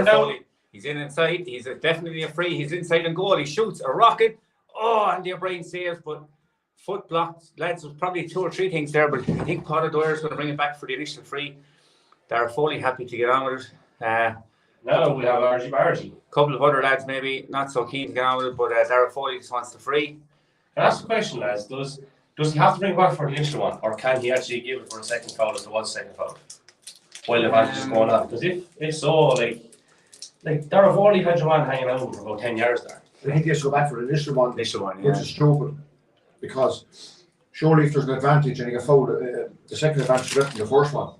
Foley.
He's in inside. He's definitely a free. He's inside and goal. He shoots a rocket. Oh, and the O'Brien saves, but foot blocked. Lads, there's probably 2 or 3 things there, but I think Conor Dwyer is going to bring it back for the initial free. Dara Foley happy to get on with it.
Now we have RG Bargy.
A couple of other lads maybe not so keen to get on with it, but Dara Foley just wants the free.
Can I ask a question, lads? Does he have to bring it back for the initial one, or can he actually give it for a second foul if there was a second foul? While the match is going on? Because if so, like Dara Foley had your man hanging out for about 10 yards there.
I think he has to go back for the initial one.
Yeah.
Which is stupid. Because surely if there's an advantage and you get fouled, the second advantage is the first one.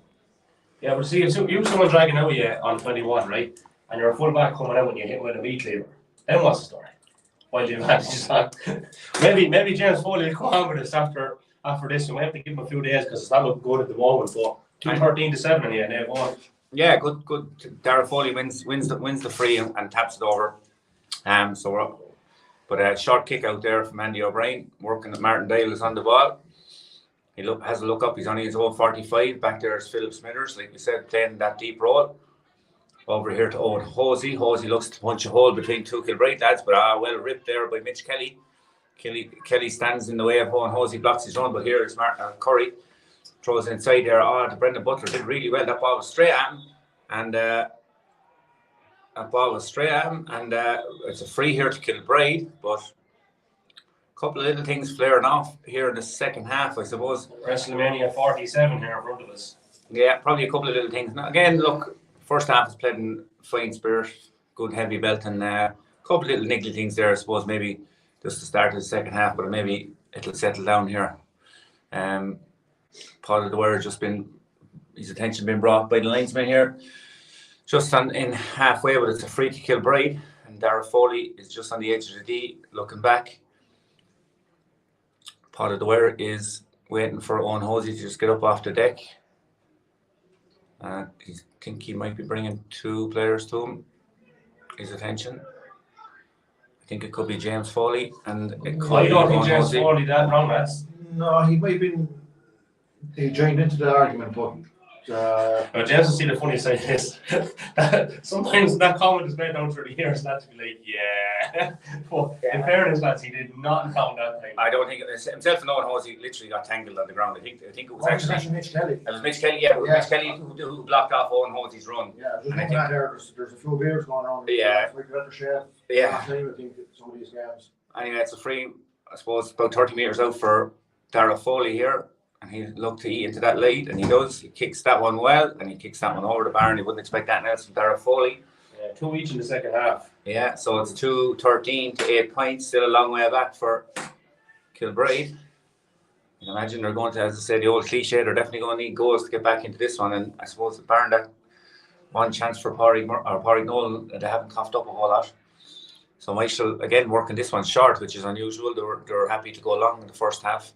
Yeah, but see, if you someone dragging out you on 21, right, and you're a full back coming out and you hit with a meat cleaver, then what's the story? While the advantage is on. maybe James Foley will come on with us after this, and we have to give him a few days because it's not looking good at the moment, but 2-13 to 7 and yeah, they've won.
Yeah, good. Dara Foley wins the free and taps it over. So But a short kick out there from Andy O'Brien, working at Martin Dale is on the ball. He has a look up, he's only his own 45. Back there is Philip Smithers, like we said, playing that deep role. Over here to Owen Hosey. Hosey looks to punch a hole between two Kilbride lads, but well ripped there by Mitch Kelly. Kelly stands in the way of Owen Hosey, blocks his run, but here is Curry. Throws it inside there. To Brendan Butler, did really well. That ball was straight at him. And it's a free here to Kilbride, but a couple of little things flaring off here in the second half, I suppose.
WrestleMania 47 here in front of us.
Yeah, probably a couple of little things. Now, again, look, first half is played in fine spirit, good heavy belt, and a couple of little niggly things there, I suppose, maybe just the start of the second half, but maybe it'll settle down here. Part of the word just been, his attention been brought by the linesman here, just in halfway, but it's a free to Kilbride, and Dara Foley is just on the edge of the D, looking back. Part of the word is waiting for Owen Hosey to just get up off the deck. I think he might be bringing two players to him, his attention. I think it could be James Foley, and it could
I don't think
Owen
James
Hosey.
Foley that wrong, lads.
No, he might have been. He joined into the argument, but
James will see the funny side of this. Sometimes that comment is made down through the years, lads to be like, yeah. But in fairness, lads, he did not count that thing.
I don't think himself and Owen Hosey literally got tangled on the ground. I think it was actually
Mitch Kelly.
It was Mitch Kelly, yeah. It was Mitch Kelly who blocked off Owen Hosey's run.
Yeah, there's one out there's a few beers going on.
Yeah.
Yeah. I think some of these games.
Anyway, it's a free, I suppose, about 30 metres out for Dara Foley here. And he looked to eat into that lead, and he does. He kicks that one well, and he kicks that one over the bar, and he wouldn't expect that else from Dara Foley.
Yeah, 2 each in the second half.
Yeah, so it's 2-13 to 8 points, still a long way back for Kilbride. You can imagine they're going to, as I said, the old cliche, they're definitely going to need goals to get back into this one. And I suppose the Byrne, that one chance for Pádraig Nolan, they haven't coughed up a whole lot. So Michael, again, working this one short, which is unusual. They're happy to go long in the first half.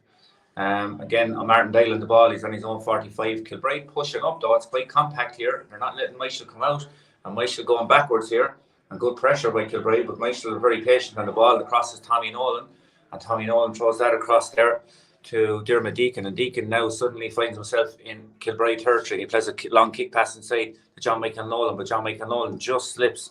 Again, on Martin Dale on the ball, he's on his own 45. Kilbride pushing up though, it's quite compact here. They're not letting Michael come out, and Michael going backwards here, and good pressure by Kilbride, but Michael very patient on the ball. The cross is Tommy Nolan, and Tommy Nolan throws that across there to Dermot Deacon, and Deacon now suddenly finds himself in Kilbride territory. He plays a long kick pass inside to John Michael Nolan, but John Michael Nolan just slips,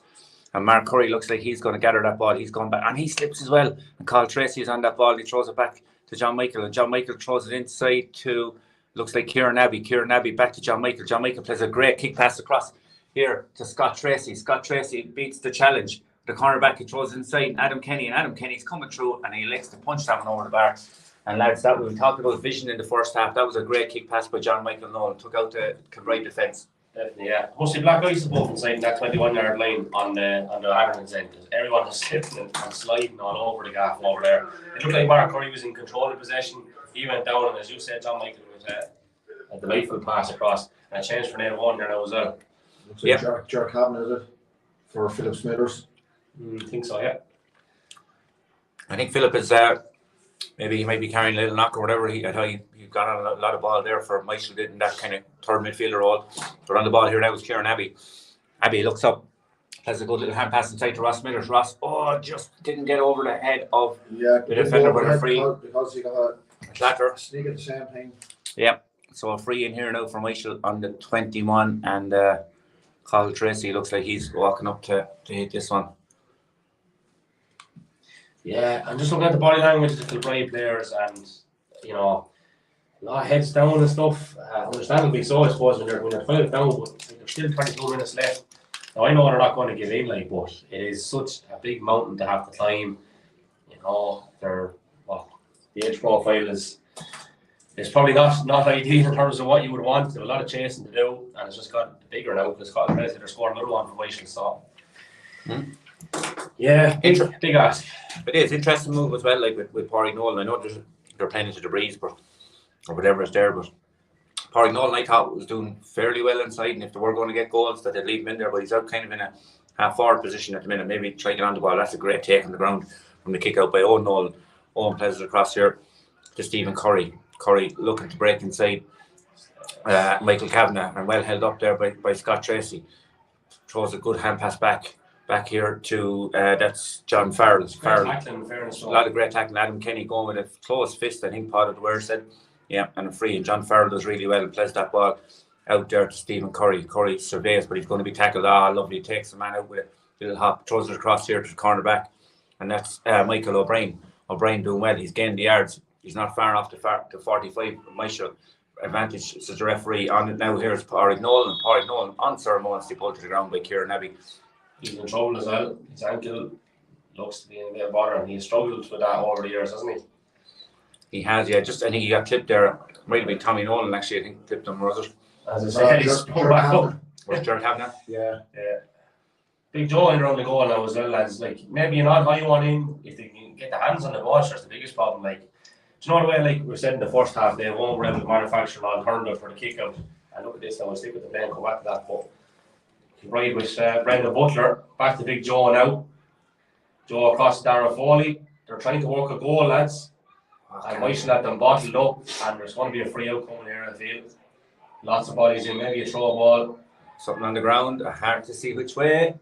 and Mark Curry looks like he's going to gather that ball. He's going back, and he slips as well, and Carl Tracy is on that ball. He throws it back to John Michael, and John Michael throws it inside to, looks like Kieran Abbey. Kieran Abbey back to John Michael. John Michael plays a great kick pass across here to Scott Tracy. Scott Tracy beats the challenge. The cornerback, he throws inside Adam Kenny, and Adam Kenny's coming through, and he elects to punch that one over the bar. And lads, that we talked about vision in the first half. That was a great kick pass by John Michael Nolan. Took out the Kilbride defence.
Definitely, yeah. Mostly black ice above inside that 21-yard line on the Ireland's end. Everyone was slipping and sliding all over the gaff over there. It looked like Mark Curry was in control of possession. He went down, and as you said, John Michael was a delightful pass across. And a change for Naomh Eoin here now as well.
Looks like Jerk Cabin, is it? For Philip Smithers.
I think so, yeah.
I think Philip is maybe he might be carrying a little knock or whatever. I thought he got on a lot of ball there for Michael did in that kind of third midfielder role. But on the ball here now is Kieran Abbey. Abbey looks up, has a good little hand pass inside to Ross Smithers. Ross, just didn't get over the head of the defender, but a free.
Because he got a
clatter.
Sneak at the same thing.
Yeah, so a free in here now for Michael on the 21, and Carl Tracy looks like he's walking up to hit this one.
Yeah, I'm just looking at the body language of the Kilbride players, and you know, a lot of heads down and stuff. Understandably so, I suppose, when they're 12 down, but there's still 22 minutes left. Now I know they're not going to give in, but it is such a big mountain to have to climb. You know, the age profile is probably not ideal in terms of what you would want. There's a lot of chasing to do, and it's just got bigger now because they're scoring another one for Michael. So. Yeah, big ask.
It is interesting move as well, like with Pádraig Nolan. I know they're playing into the breeze, or whatever is there, but Pádraig Nolan I thought was doing fairly well inside, and if they were going to get goals, that they'd leave him in there. But he's out kind of in a half-forward position at the minute. Maybe trying to get on the ball. That's a great take on the ground from the kick out by Owen Nolan. Owen plays it across here to Stephen Curry. Curry looking to break inside Michael Kavanagh, and well held up there by Scott Tracy. Throws a good hand pass back back here to that's John Farrell's.
Tackling, fairness.
A lot of great tackling. Adam Kenny going with a close fist, I think Pod of the Word said. Yeah, and a free. And John Farrell does really well and plays that ball out there to Stephen Curry. Curry surveys, but he's going to be tackled. Lovely. He takes the man out with a little hop, throws it across here to the corner back. And that's Michael O'Brien. O'Brien doing well. He's gained the yards. He's not far off to 45. Michael advantage as the referee on it now. Here's Pádraig Nolan. Pádraig Nolan unceremoniously pulled to the ground by Kieran Abbey.
He's in trouble as well. His ankle looks to be in a bit of bother, and he's struggled with that over the years, hasn't he?
He has, yeah. Just I think he got clipped there. Might have been Tommy Nolan actually. I think clipped him, was it?
As I said, he's pulled back up.
Was Jared Kavanagh?
Yeah.
Big Joe in around the goal now as well, lads. Like maybe an odd high one in if they can get the hands on the ball. That's the biggest problem. Like, do you know the way? Like we said in the first half, they won't be able to manufacture an alternative for the kick out. And look at this now. We'll stick with the play and come back to that. But right with Brendan Butler back to Big Joe now. Joe across Darragh Foley. They're trying to work a goal, lads. And Michael had them bottled up, and there's going to be a free out coming here in the field. Lots of bodies in, maybe a throw ball.
Something on the ground, hard to see which way.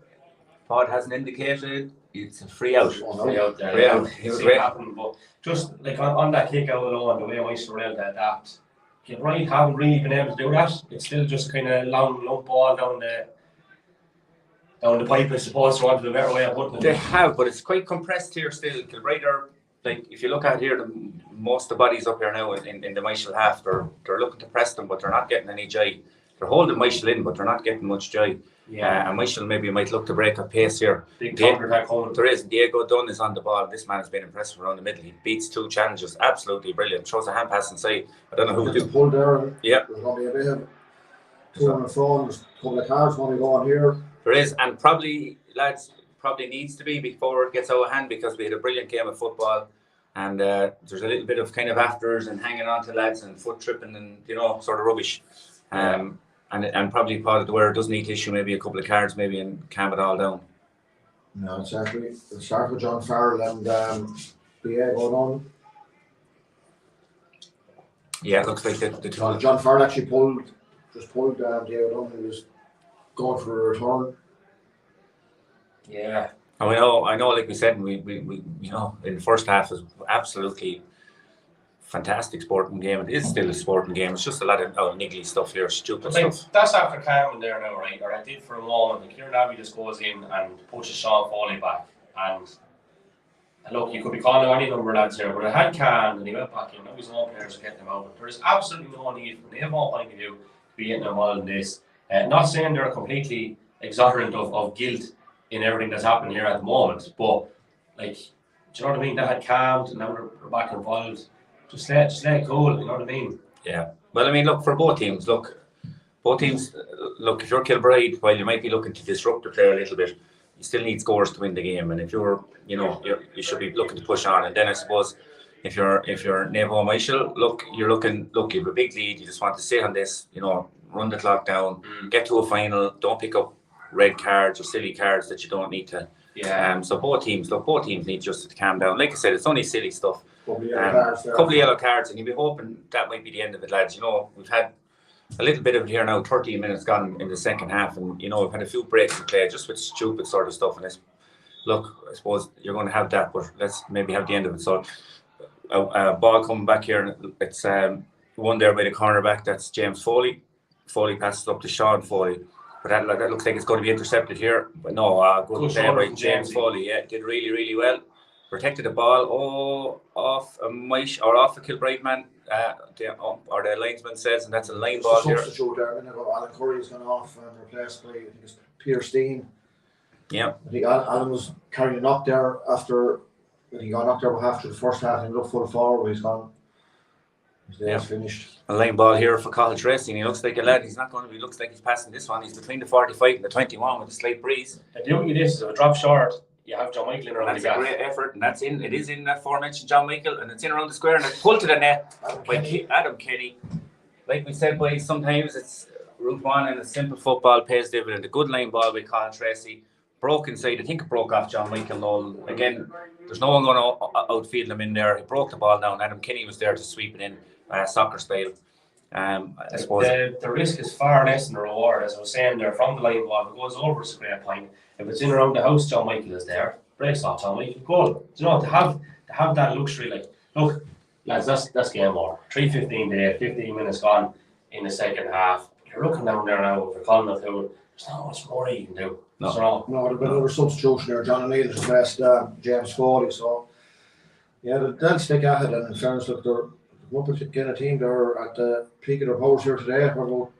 Pod hasn't indicated. It's a free out.
Free out there.
Free out. It was great.
Happen, but just like on that kick out alone, the way Michael were able to adapt, Kilbride haven't really been able to do that. It's still just kind of long lump ball down the pipe, I suppose, for want of a better way of putting it.
They have, but it's quite compressed here still. Kilbride are, like, if you look at here, most of the bodies up here now in the Michael half, they're looking to press them, but they're not getting any joy. They're holding Michael in, but they're not getting much joy. And Michael maybe might look to break a pace here.
Big counter attack home.
There is. Diego Dunn is on the ball. This man has been impressive around the middle. He beats two challenges. Absolutely brilliant. Throws a hand pass inside. I don't know who
It's pulled there.
Yeah.
There's going to be a bit of two on the front. There's a couple of cards going to go on here.
There is, and probably, lads, needs to be before it gets out of hand, because we had a brilliant game of football. And there's a little bit of kind of afters and hanging on to lads and foot tripping and, sort of rubbish. And probably Pod of the Word does need to issue maybe a couple of cards maybe and calm it all down.
No, exactly. We'll start with John Farrell and Diego Dunn.
Yeah, it looks like the two.
John Farrell actually pulled Diego Dunn. He was going for a return.
Yeah.
And I know, like we said, we in the first half was absolutely fantastic sporting game. It is still a sporting game. It's just a lot of niggly stuff here, stupid stuff.
That's after calming there now, right? Or I did for a moment. And Kieran Abbey just goes in and pushes Sean Foley back. And look, you could be calling any number of lads here, but it had calmed and he went back in. Now his own players are getting him out. But there is absolutely no need from the Avon point of view to be getting involved in this. Not saying they're completely exorbitant of guilt in everything that's happening here at the moment, but like, do you know what I mean? That had calmed and now they're back involved. Just let it cool, you know what I mean? Yeah.
Well, I mean, look, for both teams, if you're Kilbride, while you might be looking to disrupt the play a little bit, you still need scores to win the game. And if you you should be looking to push on. And then I suppose if you're Naomh Eoin, you have a big lead, you just want to sit on this, run the clock down, get to a final, don't pick up red cards or silly cards that you don't need to.
Yeah.
So both teams need just to calm down. Like I said, it's only silly stuff.
Couple
of yellow cards, and you'll be hoping that might be the end of it, lads. We've had a little bit of it here now. 13 minutes gone in the second half, and we've had a few breaks in play just with stupid sort of stuff. And I suppose you're going to have that, but let's maybe have the end of it. So, ball coming back here, and it's one there by the cornerback. That's James Foley. Foley passes up to Sean Foley, but that looks like it's going to be intercepted here. But no, good play by James Foley. Yeah, did really, really well. Protected the ball off a Kilbride man, or the linesman says, and that's a line ball here.
Substitute there. Alan Curry has gone off and replaced by, I think it's Peter Steen.
Yeah.
I think Alan was carrying up there after he got knocked there after the first half and looked full forward. He's gone. His day is finished.
A line ball here for College Racing. He looks like a lad. He's not going to be. Looks like he's passing this one. He's between the 45 and the 21 with a slight breeze.
The beauty of this is if it drops short, you have John Michael in around the gap.
That's a great effort, and that's in. It is in that aforementioned John Michael, and it's in around the square, and it's pulled to the net by Adam Kenny. Like we said, boys, sometimes it's Route 1 and a simple football pays dividend. A good line ball by Colin Tracy. Broke inside. I think it broke off John Michael Nolan. Again, there's no one going to outfield him in there. He broke the ball down. Adam Kenny was there to sweep it in, soccer style. I suppose
The risk is far less than the reward, as I was saying there, from the line ball. If it goes over, it's a great point. If it's in around the house, John Michael is there. Breaks off John Michael, goal. Do you know, to have that luxury, like, look, lads, that's game over. 3:15 there, 15 minutes gone in the second half. You're looking down there now, if you're calling it out, there's not much more you can do.
No.
So,
No, there's been another substitution there. John O'Neill has replaced James Foley. So, yeah, they'll stick at it. And in fairness, look, they're up again a team. They're at the peak of their powers here today. Although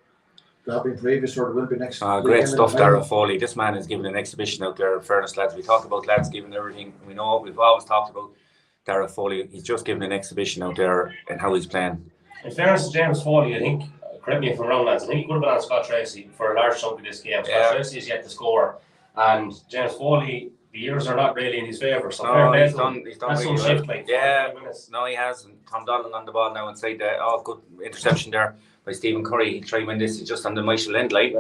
they have been previous, or they will be next.
Great stuff, Darragh Foley. This man is giving an exhibition out there. In fairness, lads, we talk about lads giving everything. We know we've always talked about Darragh Foley. He's just giving an exhibition out there and how he's playing.
in fairness to James Foley, I think, correct me if I'm wrong, lads, I think he could have been on Scott Tracy for a large chunk of this game. Scott Tracy is yet to score, and James Foley, the years are not really in his favour. So
he's done
that's
really
some
well.
shift, like,
Yeah,
5 minutes.
no, he has. And Tom Donlan on the ball now inside the good interception there by Stephen Curry. He'll try and win this. He's just on the Michael end line.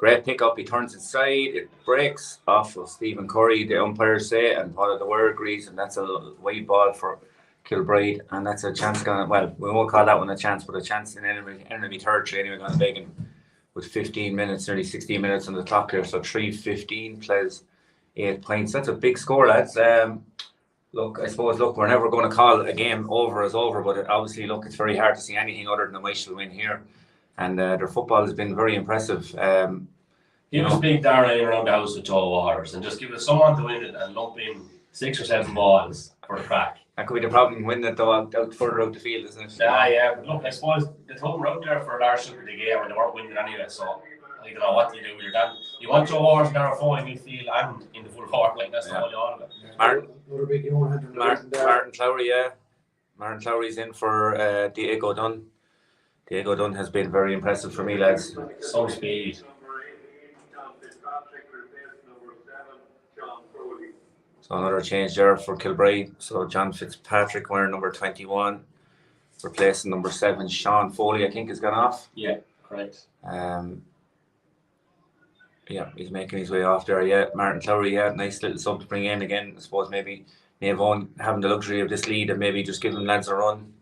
Great pick up. He turns inside. It breaks off of Stephen Curry. The umpires say, and part of the word agrees, and that's a wide ball for Kilbride, and that's a chance gone. Well, we won't call that one a chance, but a chance in enemy territory anyway. Gone Bagan with 15 minutes, nearly 16 minutes on the clock here. So 3:15 plays 8 points. That's a big score, lads. Look, I suppose, we're never going to call a game over as over, but obviously, look, it's very hard to see anything other than a Michael win here. And their football has been very impressive.
Give us big Darragh around the house with Joe Waters and just give us someone to win it and lump in 6 or 7 balls for the crack.
That could be the problem, winning it though out further out the field, isn't it?
Yeah, but look, I suppose the total were out there for a large chunk of the game and they weren't winning anyway, so I don't know what do you do with your dad. You want Joe Waters and Darragh Foley in midfield and in the full forward, like that's all you all of it.
Martin
Martin
Clowry, yeah. Martin Clowry's in for Diego Dunn. Diego Dunn has been very impressive for me, lads.
Some speed.
So another change there for Kilbride. So John Fitzpatrick wearing number 21, replacing number 7. Sean Foley, I think, has gone off.
Yeah, correct.
Yeah, he's making his way off there. Yeah, Martin Clowry, yeah, nice little sub to bring in again. I suppose maybe Naomh Eoin having the luxury of this lead and maybe just giving lads a run.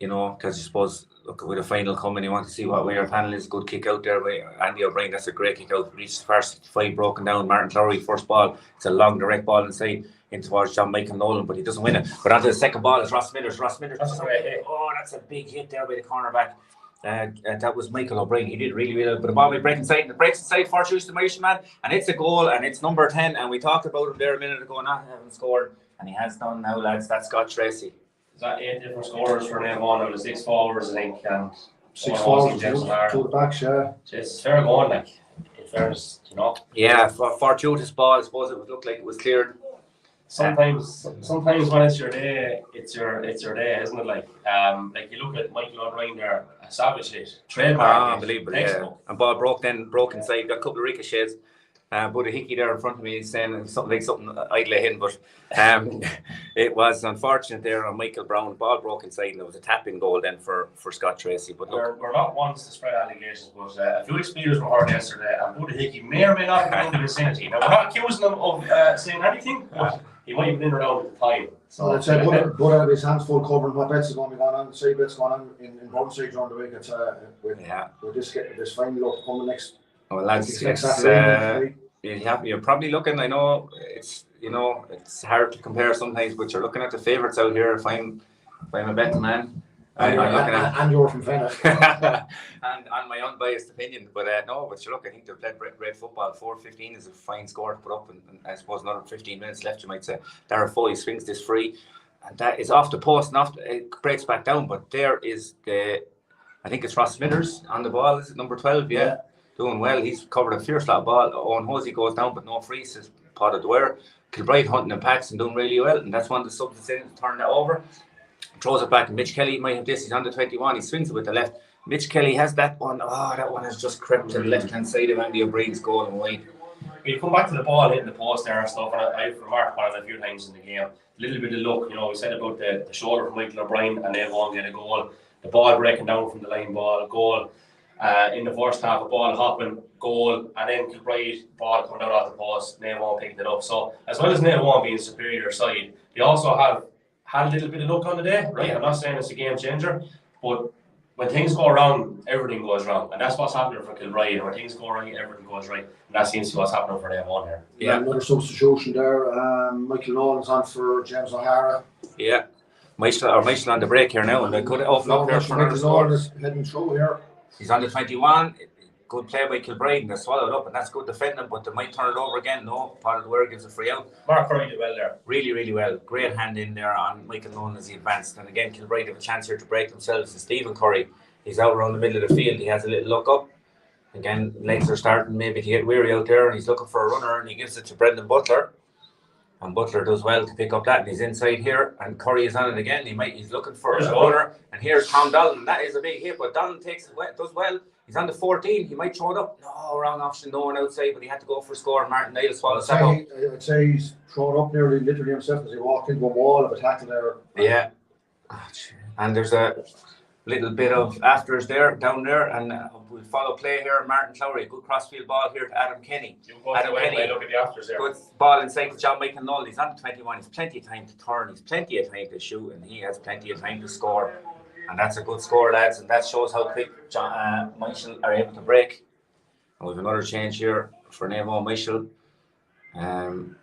You know, because I suppose, look, with a final coming, you want to see what way your panel is. Good kick out there by Andy O'Brien. That's a great kick out. Reached first 5 broken down. Martin Clowry, first ball. It's a long direct ball inside in towards John Michael Nolan, but he doesn't win it. But onto the second ball is Ross Smithers. That's a great hit. Oh, that's a big hit there by the cornerback. That was Michael O'Brien. He did really well. But the ball will break inside. And it breaks inside for Choose the Malaysian man. And it's a goal. And it's number 10. And we talked about him there a minute ago. Not having scored. And he has done now, lads. That's Scott Tracy.
Is that 8 different scorers for Naomh Eoin out of 6 forwards, I think, and
6 forwards, 2 the backs, yeah.
It's fair going, like, in fairness, you know.
Yeah, for fortuitous ball, I suppose it would look like it was cleared.
Sometimes when it's your day, it's your day, isn't it? Like you look at Michael O'Brien there, a savage hit, trademark.
Unbelievable, yeah. And ball broke inside, got a couple of ricochets. But a hickey there in front of me is saying something idle in, but it was unfortunate there on Michael Brown. Ball broke inside, and there was a tap-in goal then for Scott Tracy. But look,
we're not ones to spread allegations, but a few speakers were heard yesterday, and Buddy Hickey may or may not be in the vicinity. Now, we're not accusing him of saying anything, but he might have been around at the time.
So let's say Bud out of his hands full covering what bets is going to be going on, side bets going on in Burnside during the week. It's with this final up coming next.
Well, lads, you're probably looking. I know it's hard to compare sometimes, but you're looking at the favourites out here. If I'm a betting man, I'm looking at
and you're from Fenagh,
and on my unbiased opinion. But but you look, I think they've played great football. 4:15 is a fine score to put up, and I suppose another 15 minutes left. You might say Darragh Foley swings this free, and that is off the post, and it breaks back down. But there is I think it's Ross Smithers on the ball. Is it number 12? Yeah. Doing well. He's covered a fierce lot of ball. Owen Hosey goes down, but no free, says Potter Dwyer. Kilbride hunting in packs and doing really well, and that's one of the subs that's in to turn that over. Throws it back, and Mitch Kelly might have this. He's under 21. He swings it with the left. Mitch Kelly has that one. Oh, that one has just crept to the left-hand side of Andy O'Brien's goal and wide.
We come back to the ball hitting the post there and stuff, and I've remarked on it a few times in the game. A little bit of luck, we said about the shoulder from Michael O'Brien, and Naomh Eoin get a goal. The ball breaking down from the line ball, goal. In the first half, a ball hopping, goal, and then Kilbride ball coming out off the post, Naomh Eoin picking it up. So, as well as Naomh Eoin being superior side, they also had a little bit of luck on the day, right? I'm not saying it's a game changer, but when things go wrong, everything goes wrong, and that's what's happening for Kilbride. And when things go right, everything goes right, and that seems to be what's happening for them on here.
Yeah, another substitution there. Michael Nolan's on for James O'Hara.
Yeah, Michael on the break here now, and they could open up there for another score.
Is heading through here.
He's on the 21. Good play by Kilbride, and they swallowed up, and that's good defending, but they might turn it over again. No, part of the word gives a free out.
Mark Curry did well there.
Really, really well. Great hand in there on Michael Nolan as he advanced. And again, Kilbride have a chance here to break themselves. And Stephen Curry, he's out around the middle of the field. He has a little look up. Again, legs are starting maybe to get weary out there, and he's looking for a runner, and he gives it to Brendan Butler. And Butler does well to pick up that, and he's inside here, and Curry is on it again. He's looking for a runner, and here's Tom Donlan. That is a big hit, but Donlan does well. He's on the 14. He might throw it up. No, wrong option. No one outside, but he had to go for a score. Martin Niles swallows that up.
I'd say he's thrown up nearly literally himself as he walked into a wall of a tackle there.
Yeah. And there's a little bit of afters there, down there, and we'll follow play here. Martin Clowry, good crossfield ball here to Adam Kenny.
Adam Kenny, look at the afters there.
Good ball inside to John Michael Null. He's on the 21. He's plenty of time to turn. He's plenty of time to shoot, and he has plenty of time to score. And that's a good score, lads, and that shows how quick Michael are able to break. And we've another change here for Naomh Eoin.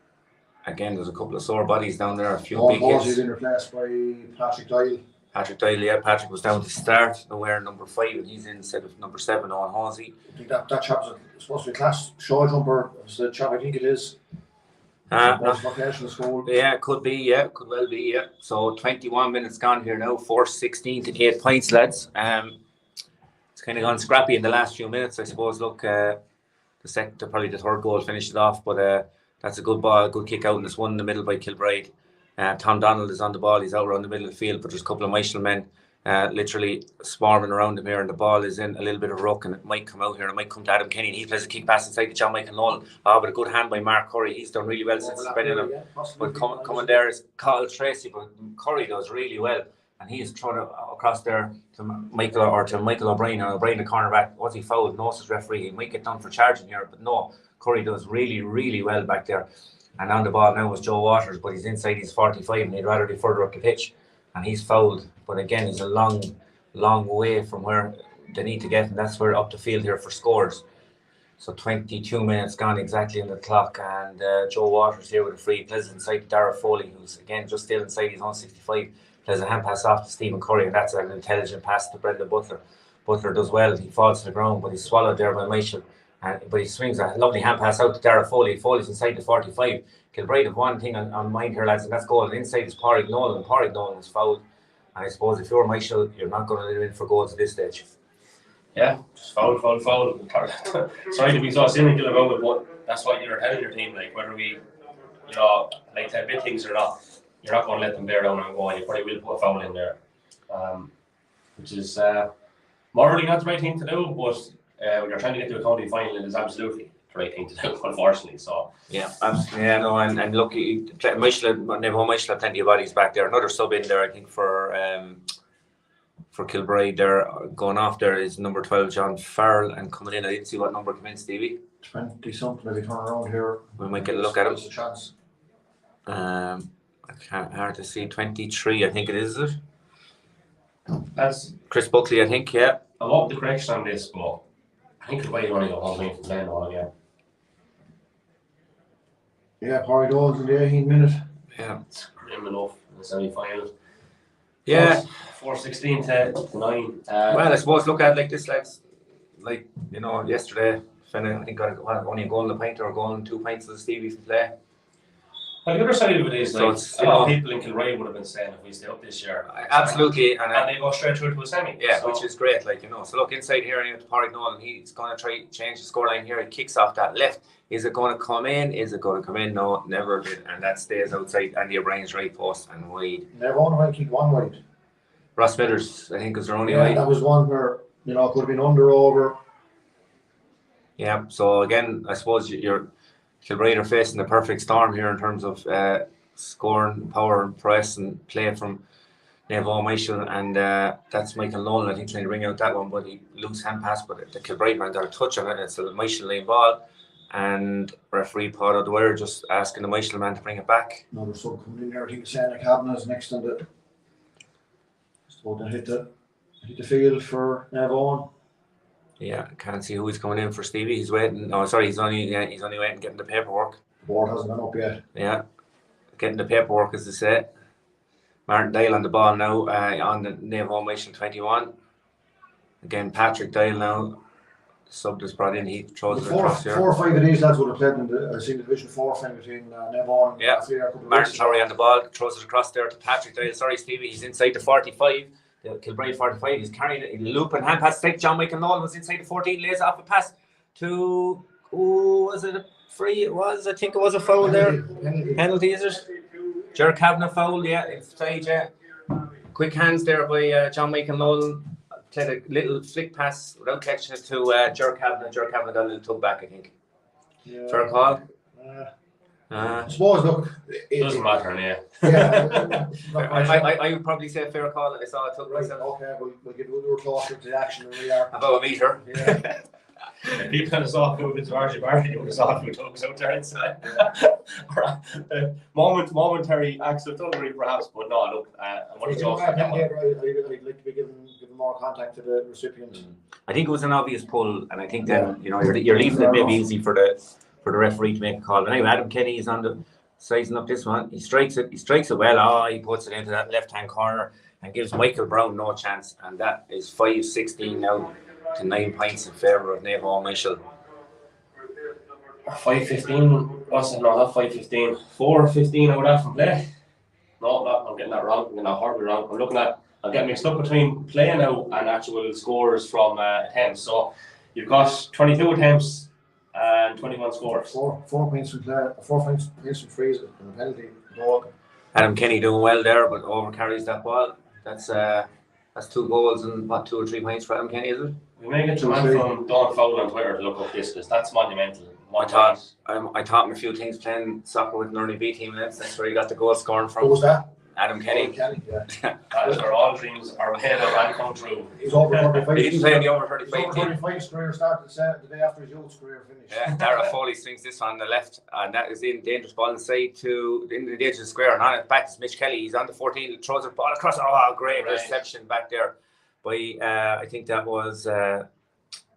Again, there's a couple of sore bodies down there, a few big hits.
He's been replaced by Patrick Doyle.
Patrick was down to start, wearing number 5, and he's in instead of number 7, Owen Halsey.
I think that chap's supposed to be a class show jumper. It's the chap, I think it is.
Yeah, could be, yeah, could well be, yeah. So 21 minutes gone here now, 4-16 to 8 points, lads. It's kind of gone scrappy in the last few minutes, I suppose. Look, probably the third goal finished it off, but that's a good ball, good kick out, and it's one in the middle by Kilbride. Tom Donald is on the ball. He's out around the middle of the field, but there's a couple of Michael men literally swarming around him here, and the ball is in a little bit of ruck, and it might come out here. It might come to Adam Kenny, and he plays a kick pass inside to John Michael Nolan. But a good hand by Mark Curry. He's done really well since spending him. But coming there is Kyle Tracy, but Curry does really well, and he's thrown it across there to Michael O'Brien. And O'Brien, the cornerback, was he fouled? No, says referee. He might get done for charging here, but no, Curry does really, really well back there. And on the ball now was Joe Waters, but he's inside his 45, and he'd rather be further up the pitch. And he's fouled, but again, he's a long way from where they need to get, and that's where up the field here for scores. So 22 minutes gone exactly on the clock, and Joe Waters here with a free, plays inside to Dara Foley, who's again just still inside his own 65, plays a hand pass off to Stephen Curry, and that's an intelligent pass to Brendan Butler. Butler does well, he falls to the ground, but he's swallowed there by Michael. But he swings a lovely hand pass out to Dara Foley. Foley's inside the 45. Kilbride have one thing on mind here, lads, and that's goal. And inside is Pádraig Nolan, and Pádraig Nolan is fouled. And I suppose if you're Michael, you're not going to let him in for goals at this stage.
Yeah, just foul. Sorry to be so cynical about it, but that's what you're telling your team, like, whether we, like to admit things or not, you're not going to let them bear down and go, and you probably will put a foul in there. Which is morally not the right thing to do, but when you're trying to get to a county final, it is absolutely the right thing to do, unfortunately. So
yeah, absolutely. Yeah, no, and look, Naomh Michael have plenty of bodies back there. Another sub in there, I think, for Kilbride. There going off there is number 12, John Farrell, and coming in, I didn't see what number came in, Stevie.
20 something. Maybe turn around here.
We might get a look at him.
There's a chance.
I can't hard to see. 23, I think it is. It.
That's
Chris Buckley, I think. Yeah.
I love the correction on this, but I think Kilbride only got 1 point from playing all again.
Yeah, Pádraig Nolan's in the 18th minute.
Yeah.
It's grim enough in the semi-final.
Yeah.
4-16 to 9.
Well, I suppose look at it like this, lads. Like, yesterday, Fenagh, I think, got only a goal in the pint or a goal and 2 pints of the Stevie from play.
Well, the other side of it is,
so
like, a lot of people in Kilbride would have been saying if we stay up this year.
Absolutely.
And they go straight through to a semi.
Yeah, so. Which is great, So look, inside here, to Pádraig Nolan, he's going to try change the scoreline here. He kicks off that left. Is it going to come in? No, never did. And that stays outside Andy O'Brien's right post and wide.
Never only kicked one wide.
Ross Smithers, I think, was their only
wide.
Yeah,
that was one where, it could have been under, over.
Yeah, so again, I suppose Kilbride are facing the perfect storm here in terms of scoring, power and press and play from Naomh Eoin, and that's Michael Nolan, I think, trying to bring out that one, but he loose hand pass, but the Kilbride man got a touch on it. It's a Michael lane ball, and referee Paul O'Dwyer just asking the Michael man to bring it back.
Another sub coming in there. I think Fenagh Cabinet is next on the. Just about to hit The field for Naomh Eoin.
Yeah, can't see who he's coming in for Stevie. He's waiting. No, sorry, he's only waiting getting the paperwork.
The board hasn't gone up yet.
Yeah, getting the paperwork as they say. Martin Dale on the ball now on the Naomh Eoin 21. Again, Patrick Dale now. Sub just brought in. He throws it across here.
4 or 5 of these lads would have played in the senior division 4 final between Naomh and
yeah. Martin Lowry on the ball, throws it across there to Patrick Dale. Sorry, Stevie, he's inside the 45. The Kilbride 45. He's carrying it, loop and hand pass. Take John Michael Nolan was inside the 14. Lays off a pass to was it a free? It was. I think it was a foul there. Penalty is it? Ger Kavanagh foul. Yeah, inside. Yeah. Quick hands there by John Michael Nolan. Played a little flick pass without catching it to Ger Kavanagh. Ger Kavanagh got a little tug back, I think.
Yeah.
Fair call.
I suppose, look,
it doesn't matter, yeah.
I would probably say fair call. I saw it tug myself.
Okay, we'll give you a little closer to the action than we are.
About a metre.
Yeah.
He kind of saw who it's Barbershop, he would have saw who tugs out there inside. Momentary acts of tuggery, perhaps, but no, look, what he's off. I'd
like to be given more contact to the recipient.
I think it was an obvious pull, and I think then you're leaving it maybe easy for the referee to make a call. But anyway, Adam Kenny is on the sizing up this one. He strikes it well. Oh, he puts it into that left hand corner and gives Michael Brown no chance, and that is 5-16 now to 9 points in favour of Naomh Eoin.
5-15, what's it? No, not 5-15. 4-15 I would have from play. No, I'm getting that wrong. I'm getting that horribly wrong. I'm getting mixed up between play now and actual scores from attempts. So you've got 22 attempts and 21 scores. 4
points from play, 4 points from freeze and a penalty.
Adam Kenny doing well there, but over carries that ball. That's 2 goals and 2 or 3 points for Adam Kenny, is it?
We may get your man from Don Fowler on Twitter to look up this, because that's monumental.
I taught him a few things playing soccer with an early B team. That's where he got the goal scoring from.
Who was that?
Adam Kenny.
Yeah.
That is where all dreams are ahead of and come true.
He's over 35.
He didn't play in the over 35
team. 35's career started the day after his youth's career finished.
Yeah, Dara Foley swings this on the left, and that is in dangerous ball inside to the edge of the square. And on it back is Mitch Kelly. He's on the 14, throws the ball across. Oh, great reception back there by I think that was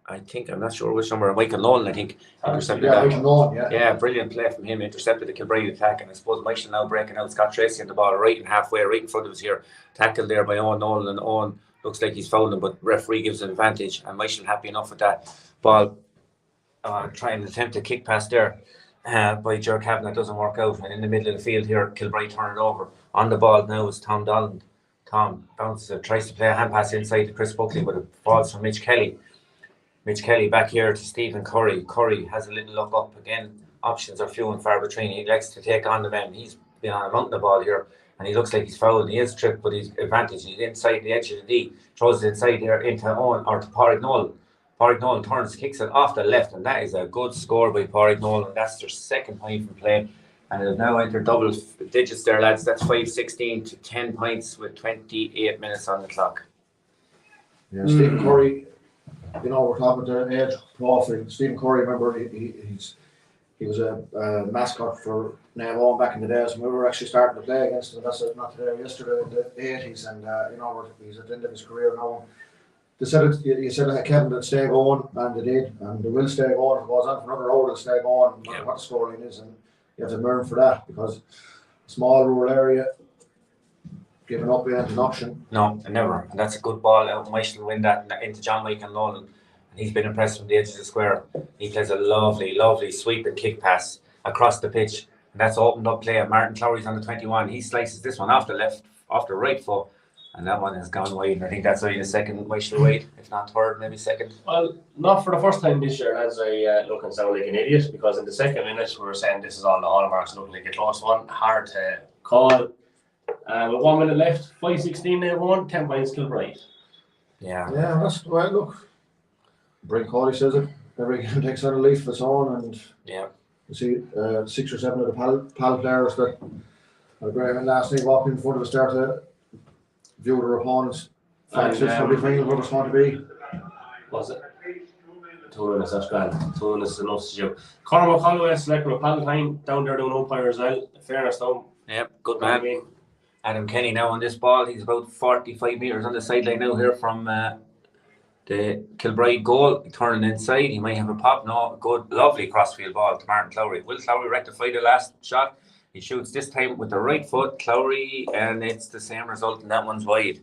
I'm not sure which number, Michael Nolan, I think, intercepted that.
Michael Nolan,
yeah, brilliant play from him, intercepted the Kilbride attack, and I suppose Michael now breaking out. Scott Tracy on the ball right in halfway, right in front of us here, tackled there by Owen Nolan, and Owen looks like he's fouled him, but referee gives an advantage, and Michael happy enough with that ball. Trying to attempt a kick pass there by Ger Kavanagh, doesn't work out, and in the middle of the field here, Kilbride turn it over. On the ball now is Tom Dolland. Tom bounces, tries to play a hand pass inside to Chris Buckley, but it falls from Mitch Kelly. Mitch Kelly back here to Stephen Curry. Curry has a little look up again. Options are few and far between. He likes to take on the men. He's been on a mountain of ball here, and he looks like he's fouled. He is tripped, but he's advantage. He's inside the edge of the D. Throws it inside here into Owen or to Pádraig Nolan. Pádraig Nolan turns, kicks it off the left, and that is a good score by Pádraig Nolan. That's their 2nd point from play, and they've now entered double digits there, lads. That's 5-16 to 10 points with 28 minutes on the clock.
Yeah, Stephen Curry. We're talking to age profile. Stephen Curry, remember, he was a mascot for Naomh Eoin back in the days when we were actually starting to play against him. That's not today, yesterday in the 80s, and he's at the end of his career now. You said that Kevin that stay going, and they did, and they will stay going. If it goes on for another hour, they'll stay going, no matter what the scoreline is, and you have to learn for that, because a small rural area, giving up ain't an option.
No, never. And that's a good ball out. Michael win that into John Michael Nolan. And he's been impressed from the edge of the square. He plays a lovely, lovely sweep and kick pass across the pitch. And that's opened up play. Martin Clowry's on the 21. He slices this one off the right foot. And that one has gone wide. And I think that's only the 2nd Michael wide, if not 3rd, maybe 2nd.
Well, not for the first time this year as I look and sound like an idiot, because in the 2nd minute we were saying this is all the hallmarks, looking like a close one. Hard to call. With 1 minute left, 5-16 they won, 10 points Kilbride.
Yeah,
that's the way it looks. Bryn Cawley says it. Every game takes on a leaf of its own, and you see 6 or 7 of the PAL players that are great in last night walking in front of us start to view their opponents. Factors for the final what it's going to be.
Was it? 2 minutes, that's grand. 2 minutes is enough to do. Conor McColloway, selector of Palatine, down there doing umpire as well. Fairness down.
Yep, good man. Adam Kenny now on this ball. He's about 45 metres on the sideline now here from the Kilbride goal. Turning inside, he might have a pop. No, good, lovely crossfield ball to Martin Clowry. Will Clowry rectify the last shot? He shoots this time with the right foot, Clowry, and it's the same result, and that one's wide.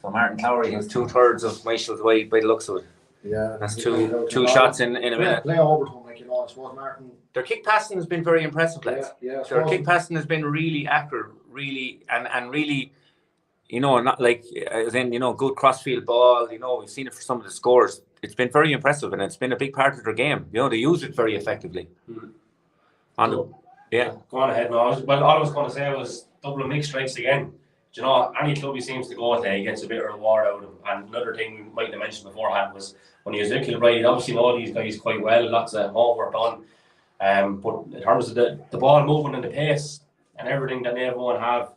So Martin Clowry has 2/3 of Michael's wide by the looks of it.
Yeah,
that's two shots in a minute.
Play Overton, like, I suppose Martin.
Their kick passing has been very impressive, lads.
Yeah,
their kick passing has been really accurate, really, and really, not like, as in, good crossfield ball. We've seen it for some of the scores. It's been very impressive, and it's been a big part of their game. They use it very effectively. Yeah.
Go on ahead, no. All I was going to say was double mixed strikes again. Any club he seems to go to, he gets a bit of reward out of him. And another thing we might have mentioned beforehand was when he was at Kilbride, he obviously know these guys quite well, lots of homework done. But in terms of the ball moving and the pace and everything that Naomh Eoin have,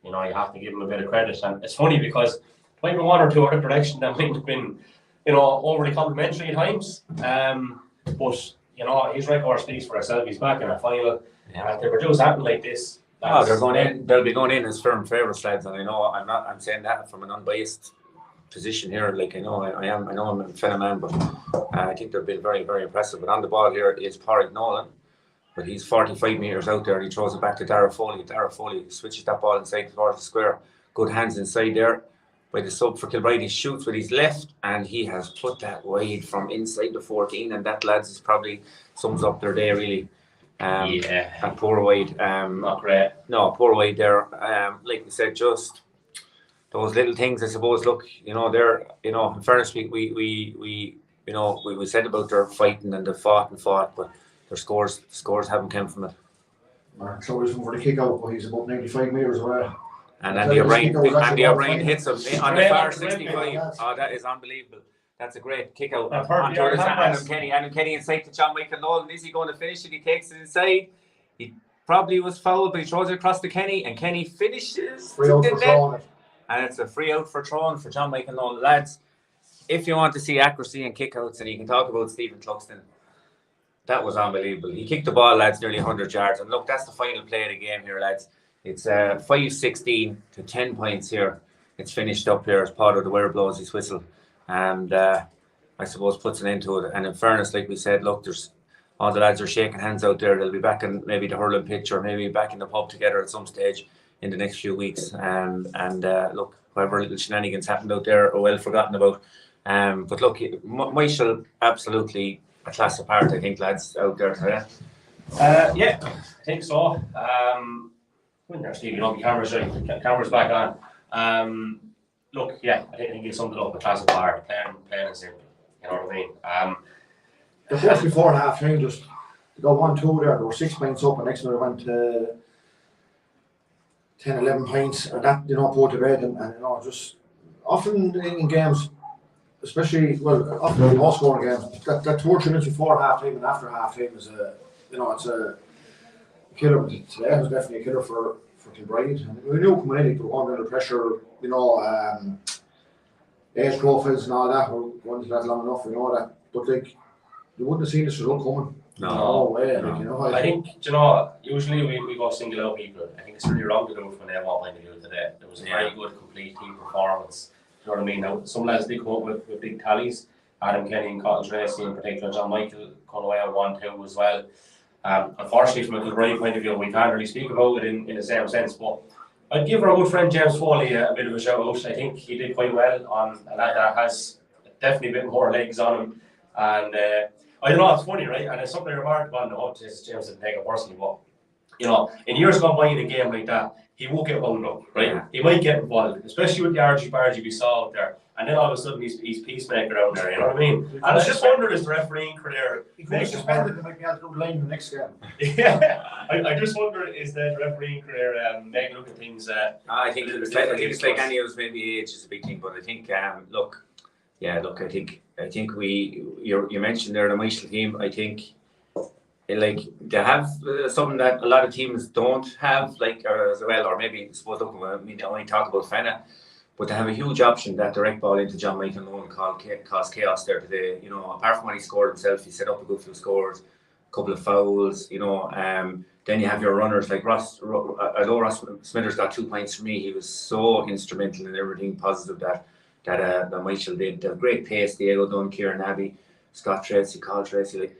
you have to give him a bit of credit. And it's funny because maybe one or two other directions that might have been, overly complimentary at times. But his record speaks for itself. He's back in a final.
Yeah.
If they produce something like this,
they're going in. They'll be going in as firm favourites, lads. And I'm saying that from an unbiased position here. Like I know I'm a Fenagh man, but I think they've been very, very impressive. But on the ball here is Pádraig Nolan, but he's 45 metres out there. He throws it back to Dara Foley. Dara Foley switches that ball inside towards the square. Good hands inside there by the sub for Kilbride. He shoots with his left, and he has put that wide from inside the 14. And that, lads, is probably sums up their day really. And poor wide.
Not great.
No, poor wide there. Like we said, just those little things. I suppose. Look, they're. In fairness, we said about their fighting and they fought, but their scores haven't come from it.
Martin Clowry's for the kick out, but he's about 95 metres away.
And Andy O'Brien hits him on the far 65. Oh, that is unbelievable. That's a great kick out. Adam Kenny inside to John Michael Nolan. Is he going to finish it? He takes it inside. He probably was fouled, but he throws it across to Kenny, and Kenny finishes.
Free out for throwing.
And it's a free out for throwing for John Michael Nolan. Lads, if you want to see accuracy and kickouts, and you can talk about Stephen Cluxton, that was unbelievable. He kicked the ball, lads, nearly 100 yards. And look, that's the final play of the game here, lads. It's 5-16 to 10 points here. It's finished up here as part of the wearer blows his whistle. And I suppose puts an end to it. And in fairness, like we said, look, there's all the lads are shaking hands out there. They'll be back in maybe the hurling pitch or maybe back in the pub together at some stage in the next few weeks. And look, whatever little shenanigans happened out there are well forgotten about. But look, Michael, absolutely a class apart, I think, lads out there today.
Yeah, I think so. When there, Steve, camera's back on. Look, yeah, I think he summed it up, a class apart, plain and simple. You know what I mean?
The first before half time, just they got 1-2 there. They were 6 points up, and next minute went to 10, 11 points, and that put to bed. And just often in games, especially often in low scoring games, that 2 or 3 minutes before half time and after half time is it's a killer. Today was definitely a killer for Kilbride. And we knew coming in, they were under pressure. Age profiles and all that. We're going to that long enough, that. But you wouldn't have seen this result coming. No way.
No.
I think, usually we go single out people. I think it's really wrong to do it from an Naomh point of view today. There was a very good, complete team performance. You know what I mean? Now, some lads did come up with big tallies. Adam Kenny and Cotton Tracy in particular, John Michael coming away on 1-2 as well. Unfortunately, from a Kilbride point of view, we can't really speak about it in the same sense. But I'd give our good friend James Foley a bit of a shout out. I think he did quite well on a lad that has definitely a bit more legs on him. And I don't know, it's funny, right? And it's something remarkable on the hub. James didn't take it personally, but in years gone by in a game like that, he won't get wound up, right? Yeah. He might get involved, especially with the argy-bargy we saw out there. And then all of a sudden he's peacemaker down there, you know what I mean? And I just wondered, is the refereeing career...
He could be suspended and might be able to go line in the next game.
Yeah, I just wonder, is the refereeing career making look at things...
I think it's like any of us, maybe age is a big thing, but I think, I think you mentioned there the Michael team. I think they have something that a lot of teams don't have, or maybe I suppose I only talk about Fenagh, but they have a huge option, that direct ball into John Michael Nolan caused chaos there today. Apart from when he scored himself, he set up a good few scores. couple of fouls, you know. Then you have your runners like Ross. Although Ross Smithers got 2 points for me, he was so instrumental in everything positive that Michael did. They have great pace. Diego Dunn, Kieran Abbey, Scott Tracy, Carl Tracy. Like,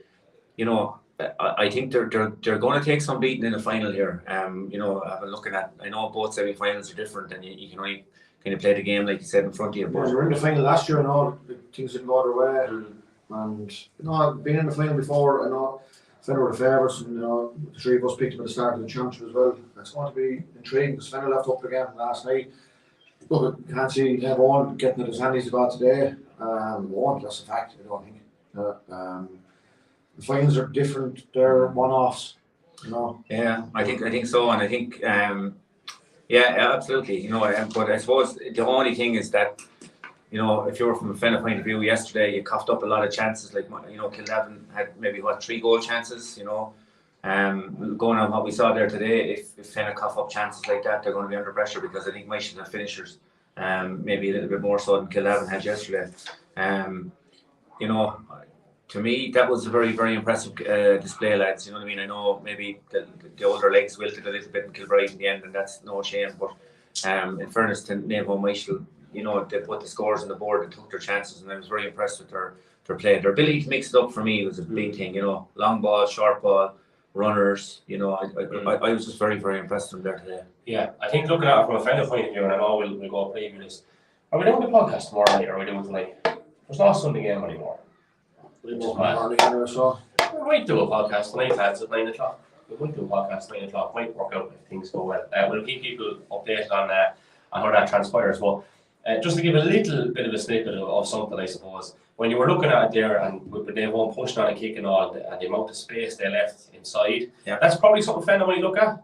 you know, I think they're going to take some beating in the final here. You know, I've been looking at. I know both semi-finals are different, and you can only kind of play the game like you said in front of you.
But we were in the final last year, and all things didn't go their way. And you know, I've been in the final before. I know Fenagh were the favourites, and you know, the three of us picked them at the start of the championship as well. It's going to be intriguing because Fenagh left up again last night. Look, you can't see Naomh Eoin getting it as handy as he got today. Won't, that's a fact. I don't think. The finals are different. They're one-offs. You know.
Yeah, I think so, and I think yeah, absolutely. You know, but I suppose the only thing is that, you know, if you were from a Fenagh point of view yesterday, you coughed up a lot of chances. Like, you know, Kilbride had maybe 3 goal chances. You know, going on what we saw there today, if Fenagh cough up chances like that, they're going to be under pressure because I think Michael have finishers, maybe a little bit more so than Kilbride had yesterday. You know, to me, that was a very, very impressive display, lads. You know what I mean? I know maybe the older legs wilted a little bit in Kilbride in the end, and that's no shame. But in fairness to Naomh and Michael, you know, they put the scores on the board and took their chances, and I was very impressed with their play. Their ability to mix it up for me was a big thing. You know, long ball, short ball, runners. You know, I was just very, very impressed with them there today.
Yeah, I think looking at it from a Fenagh point of view, and I know we'll go preview this. Are we doing the podcast tomorrow night, or are we doing tonight? There's not a Sunday game anymore. We might do a podcast tonight, lads, at 9 o'clock. We might do a podcast at 9 o'clock. Might work out if things go well. We'll keep people updated on how that transpires. But just to give a little bit of a snippet of something, I suppose, when you were looking at it there and with Naomh Eoin pushing on and kicking on, and the amount of space they left inside, that's probably something Fenagh might look at.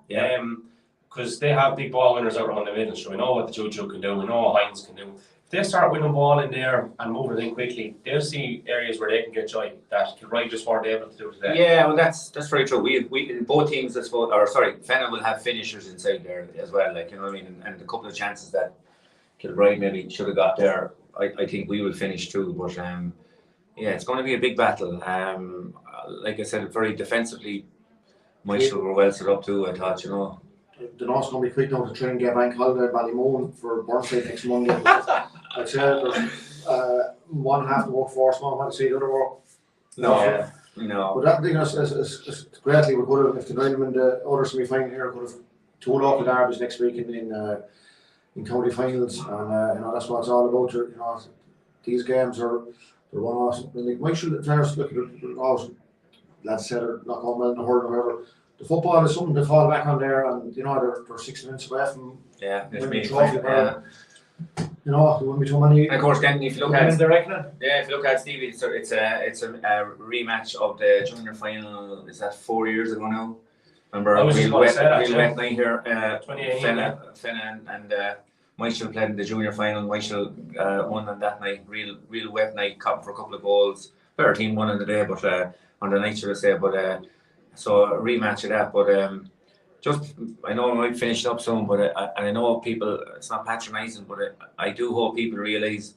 Because they have big ball winners out around the middle, so we know what the Juju can do, we know what Hines can do. If they start winning ball in there and moving it in quickly, they'll see areas where they can get joy that Kilbride just weren't able to do today. Yeah,
well, that's very true. We both teams, I suppose, Fenagh will have finishers inside there as well. Like, you know what I mean, and a couple of chances that Kilbride maybe should have got there, I think we will finish too. But yeah, it's going to be a big battle. Like I said, very defensively, Michael were well set up too. I thought, you know.
The North's going to be quick now to try and get bank holiday at Ballymoon for Byrne next Monday. I'd say there's one half the workforce, one want to see the other work.
No.
But that thing is greatly. We could have, if the Nine win the other semi-final here, could have 2 local derbies next week in county finals, and you know, that's what it's all about. You know, these games are they're one-offs. Like Michael, the players look at it, always lads said are not going well in the hurl or whatever. The football is something to fall back on there, and you know they're 6 minutes away from winning the trophy. You know, there wouldn't be too many.
And of course, then if you look at Stevie, so it's a rematch of the junior final. Is that 4 years ago now? Remember, real wet night here. 2018. And Michael played in the junior final. Michael won on that night. Real wet night, caught for a couple of goals. Better team won on the day, but on the night, should I say? But so a rematch of that. But just I know I might finish up soon, but I know people. It's not patronising, but I do hope people realise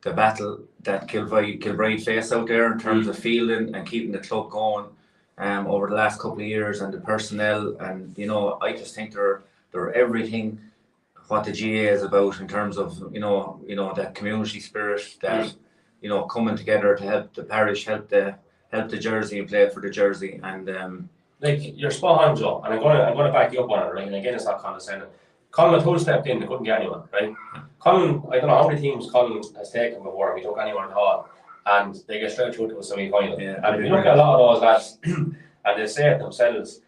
the battle that Kilbride face out there in terms of fielding and keeping the club going over the last couple of years, and the personnel, and you know, I just think they're everything what the GA is about in terms of you know that community spirit, that you know, coming together to help the parish, help the jersey and play for the jersey. And
like, you're spot on, Joe, and I'm gonna back you up on it, right? And again, it's not condescending. Colin O'Toole stepped in, they couldn't get anyone, right? Colin, I don't know how many teams Colin has taken before, if he took anyone at all, and they get straight through to a semi-final. And if you look at a lot of those lads, and they say it themselves,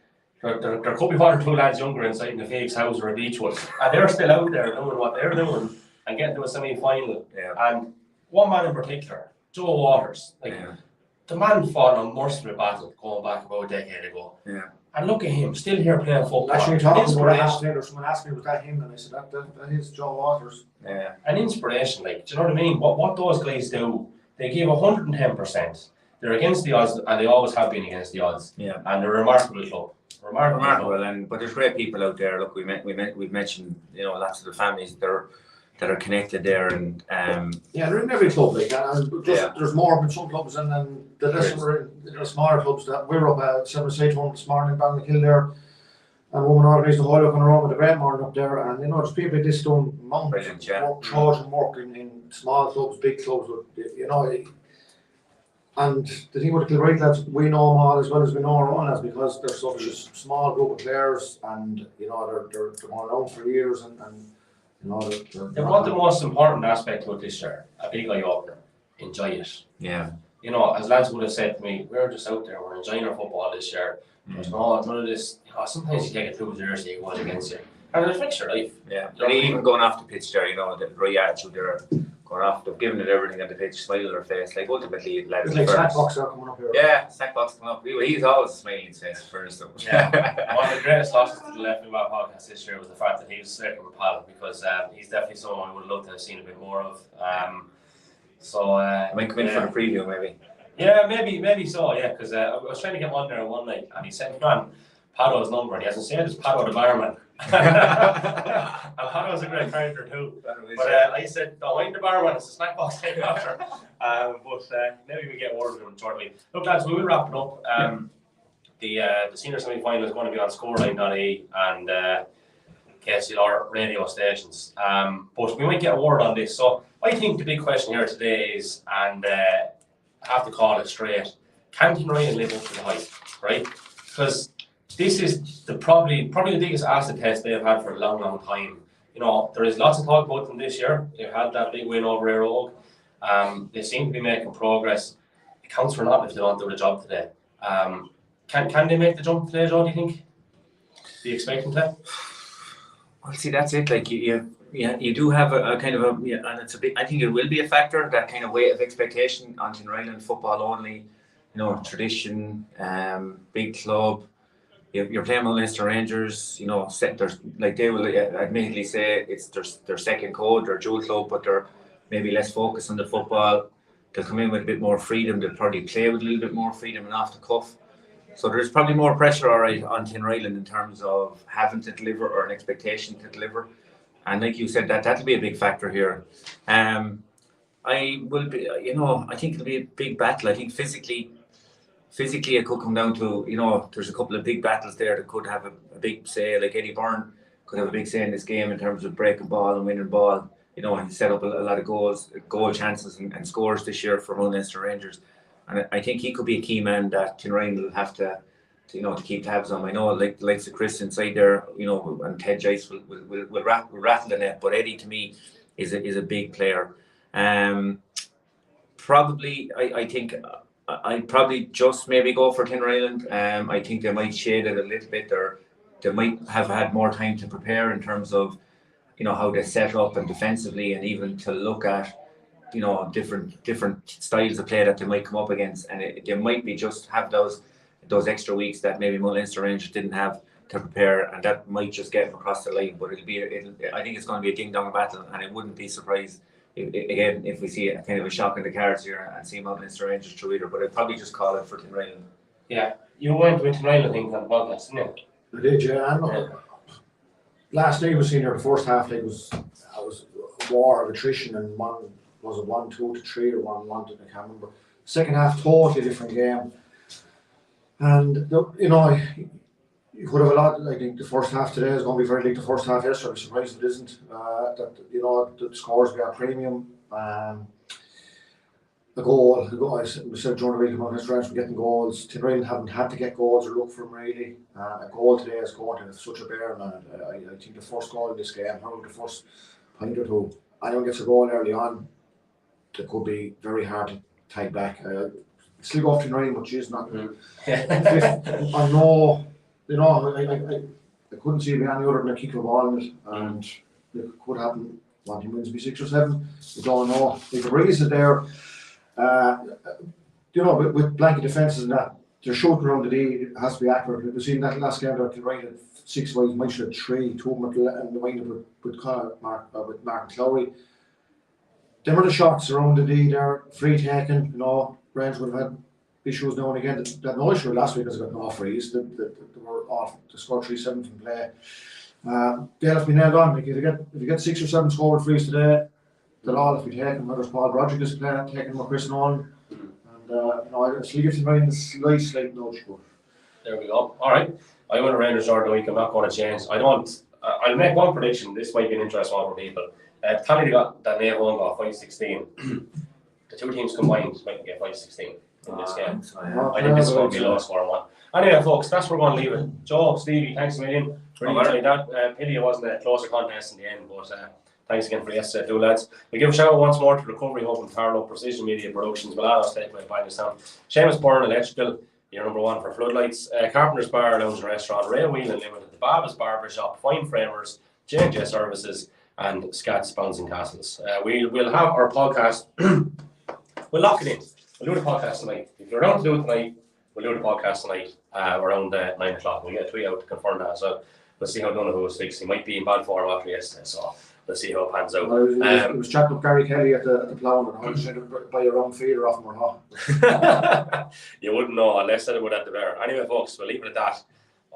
there could be 1 or 2 lads younger inside in the Fake's house or a Beechwood, and they're still out there doing what they're doing and getting to a semi-final. And one man in particular, Joe Waters, the man fought an unmerciful battle going back about a decade ago. And look at him, still here playing football.
Actually, talking about that, someone asked me, was that him? And I said, that is Joe Waters.
An inspiration, like, do you know what I mean? What those guys do, they give 110%. They're against the odds, and they always have been against the odds. And they're a remarkable club. Remarkable.
But there's great people out there. Look, we've mentioned, you know, lots of the families. that are connected there, and
yeah, they're in every club, like, and there's more in some clubs, and then the rest are in the smaller clubs. That we're up at 7 home this morning in Bagenalstown there, and women organised the whole up on the road with a great morning up there, and there's people like this doing mountains, work, charging work in small clubs, big clubs, and the thing with the Kilbride lads, we know them all as well as we know our own lads, because they're such a small group of players, and they're going around for years, and
They want the most important aspect to it this year, a big eye opener. Enjoy it.
Yeah.
As lads would have said to me, we're just out there, we're enjoying our football this year. There's none of this, sometimes you take it too seriously, it goes against you. And it affects your life.
Yeah. And even going off the pitch there, the right attitude there, going off, they've given it everything on the pitch, smile on their face, like ultimately, lads.
It's like Sackbox are coming up here.
Yeah, Sackbox coming up. He's always smiling his face first.
Yeah. One of the greatest losses to the Left Wing podcast this year was the fact that he was selected with Pal, because he's definitely someone I would have loved to have seen a bit more of.
Might come in for the preview, maybe.
Yeah, maybe so, yeah, because I was trying to get one there one night, and he sent me on Pado's number, and he hasn't said it's Pado the barman. And Pado's a great character too. But I said, don't mind the barman, it's a snack box time after. But maybe we get word of him shortly. Look, lads, we will wrap it up. The senior semi-final is going to be on scoreline.ie and KCLR radio stations. But we might get a word on this. So I think the big question here today is, and I have to call it straight, can Kinryan live up to the hype, right? Because this is probably the biggest acid test they've had for a long time. There is lots of talk about them this year. They've had that big win over Éire Óg. They seem to be making progress. It counts for naught if they don't do the job today. Can they make the jump today, Joe, do you think? Do you expect them to?
Well, see, that's it. Like you do have a kind of and it's a big. I think it will be a factor, that kind of weight of expectation on Tinryland football only. Tradition, big club. You're playing with Leinster Rangers. They will admittedly say it's their second code, their dual club, but they're maybe less focused on the football. They'll come in with a bit more freedom. They'll probably play with a little bit more freedom and off the cuff. So there's probably more pressure, all right, on Tinryland in terms of having to deliver, or an expectation to deliver. And like you said, that'll be a big factor here. I think it'll be a big battle. I think physically it could come down to, there's a couple of big battles there that could have a big say. Like Eddie Byrne could have a big say in this game in terms of breaking ball and winning ball. He set up a lot of goal chances and scores this year for Leinster Rangers. And I think he could be a key man that Tinryland will have to keep tabs on. I know like the likes of Chris inside there, and Ted Jice will rattle the net. But Eddie, to me, is a big player. Probably, I think I'd probably just maybe go for Tinryland. I think they might shade it a little bit, or they might have had more time to prepare in terms of how they set up and defensively, and even to look at different styles of play that they might come up against, and they might be just have those extra weeks that maybe Leinster Rangers didn't have to prepare, and that might just get them across the line. But I think it's going to be a ding dong battle, and I wouldn't be surprised if we see a kind of a shock in the cards here and see Leinster Rangers through either. But I'd probably just call it for Tinryland.
Yeah, you went with Tinryland, I think, on the podcast, didn't you?
I did, yeah. Last night was seen here, the first half, it was a war of attrition, and was it 1-2 to 3 or 1-1? I can't remember. Second half, totally different game. And you could have a lot. I think the first half today is going to be very like the first half yesterday. I'm surprised it isn't. The scores will be at premium. The goal. We said during the week about his friends were getting goals. Tinryland haven't had to get goals or look for them really. A goal today is going to such a bear, and I think the first goal in this game, the first point or two, anyone gets a goal early on, it could be very hard to take back. Still go off Tinryland, but she's not. I know, I couldn't see it being any other than a kick of the ball in it, and it could happen. One team wins be 6 or 7. You don't know. If the breeze is there, with blanket defences and that, they're shooting around the D. It has to be accurate. We've seen that last game. They're right at 6 wides, might shoot 3, 2 of them at the wind up with Mark and Clowry. Them are the shots around the D. They're free taken. Rangers would have had issues now and again. That no issue last week because they got no frees. They were off to score 3-7 from play. They'll have to be nailed on. Like if you get 6 or 7 scored frees today, they'll all have to be taken. Whether it's Paul Broderick is playing, taking with Chris Nolan, and it's leave to mind the slight nudge. But
there we go. All right. I went around the short week. I'm not going to change. I'll make one prediction. This might be an interesting one for people. Tally got that Naomh Eoin got 5-16. The two teams combined might get 5-16 in this game. I think this is going to be a low scoring one. Anyway, folks, that's where we're going to leave it. Joe, Stevie, thanks a million. Really enjoyed that. Pity it wasn't a closer contest in the end, but thanks again for yesterday, too, lads. We give a shout out once more to Recovery Hub and Carlow, Precision Media Productions, Milano, Bagenalstown, Seamus, Byrne Electrical, your number one for floodlights, Carpenter's Bar, Lounge and Restaurant, Whelan Ltd, the Barbershop, Fine Framers, J&J Services, and Scats, Bouncing Castles. We'll have our podcast. We'll lock it in. We'll do the podcast tonight. If you're around to do it tonight, we'll do the podcast tonight around 9 o'clock. We'll get a tweet out to confirm that as well. We'll see how Donoghue was fixed. He might be in bad form after yesterday, so we'll see how it pans out.
It was chatting up Gary Kelly at the plough, and I was trying to buy your own feeder off him or not.
You wouldn't know unless I would at the bear. Anyway, folks, we'll leave it at that.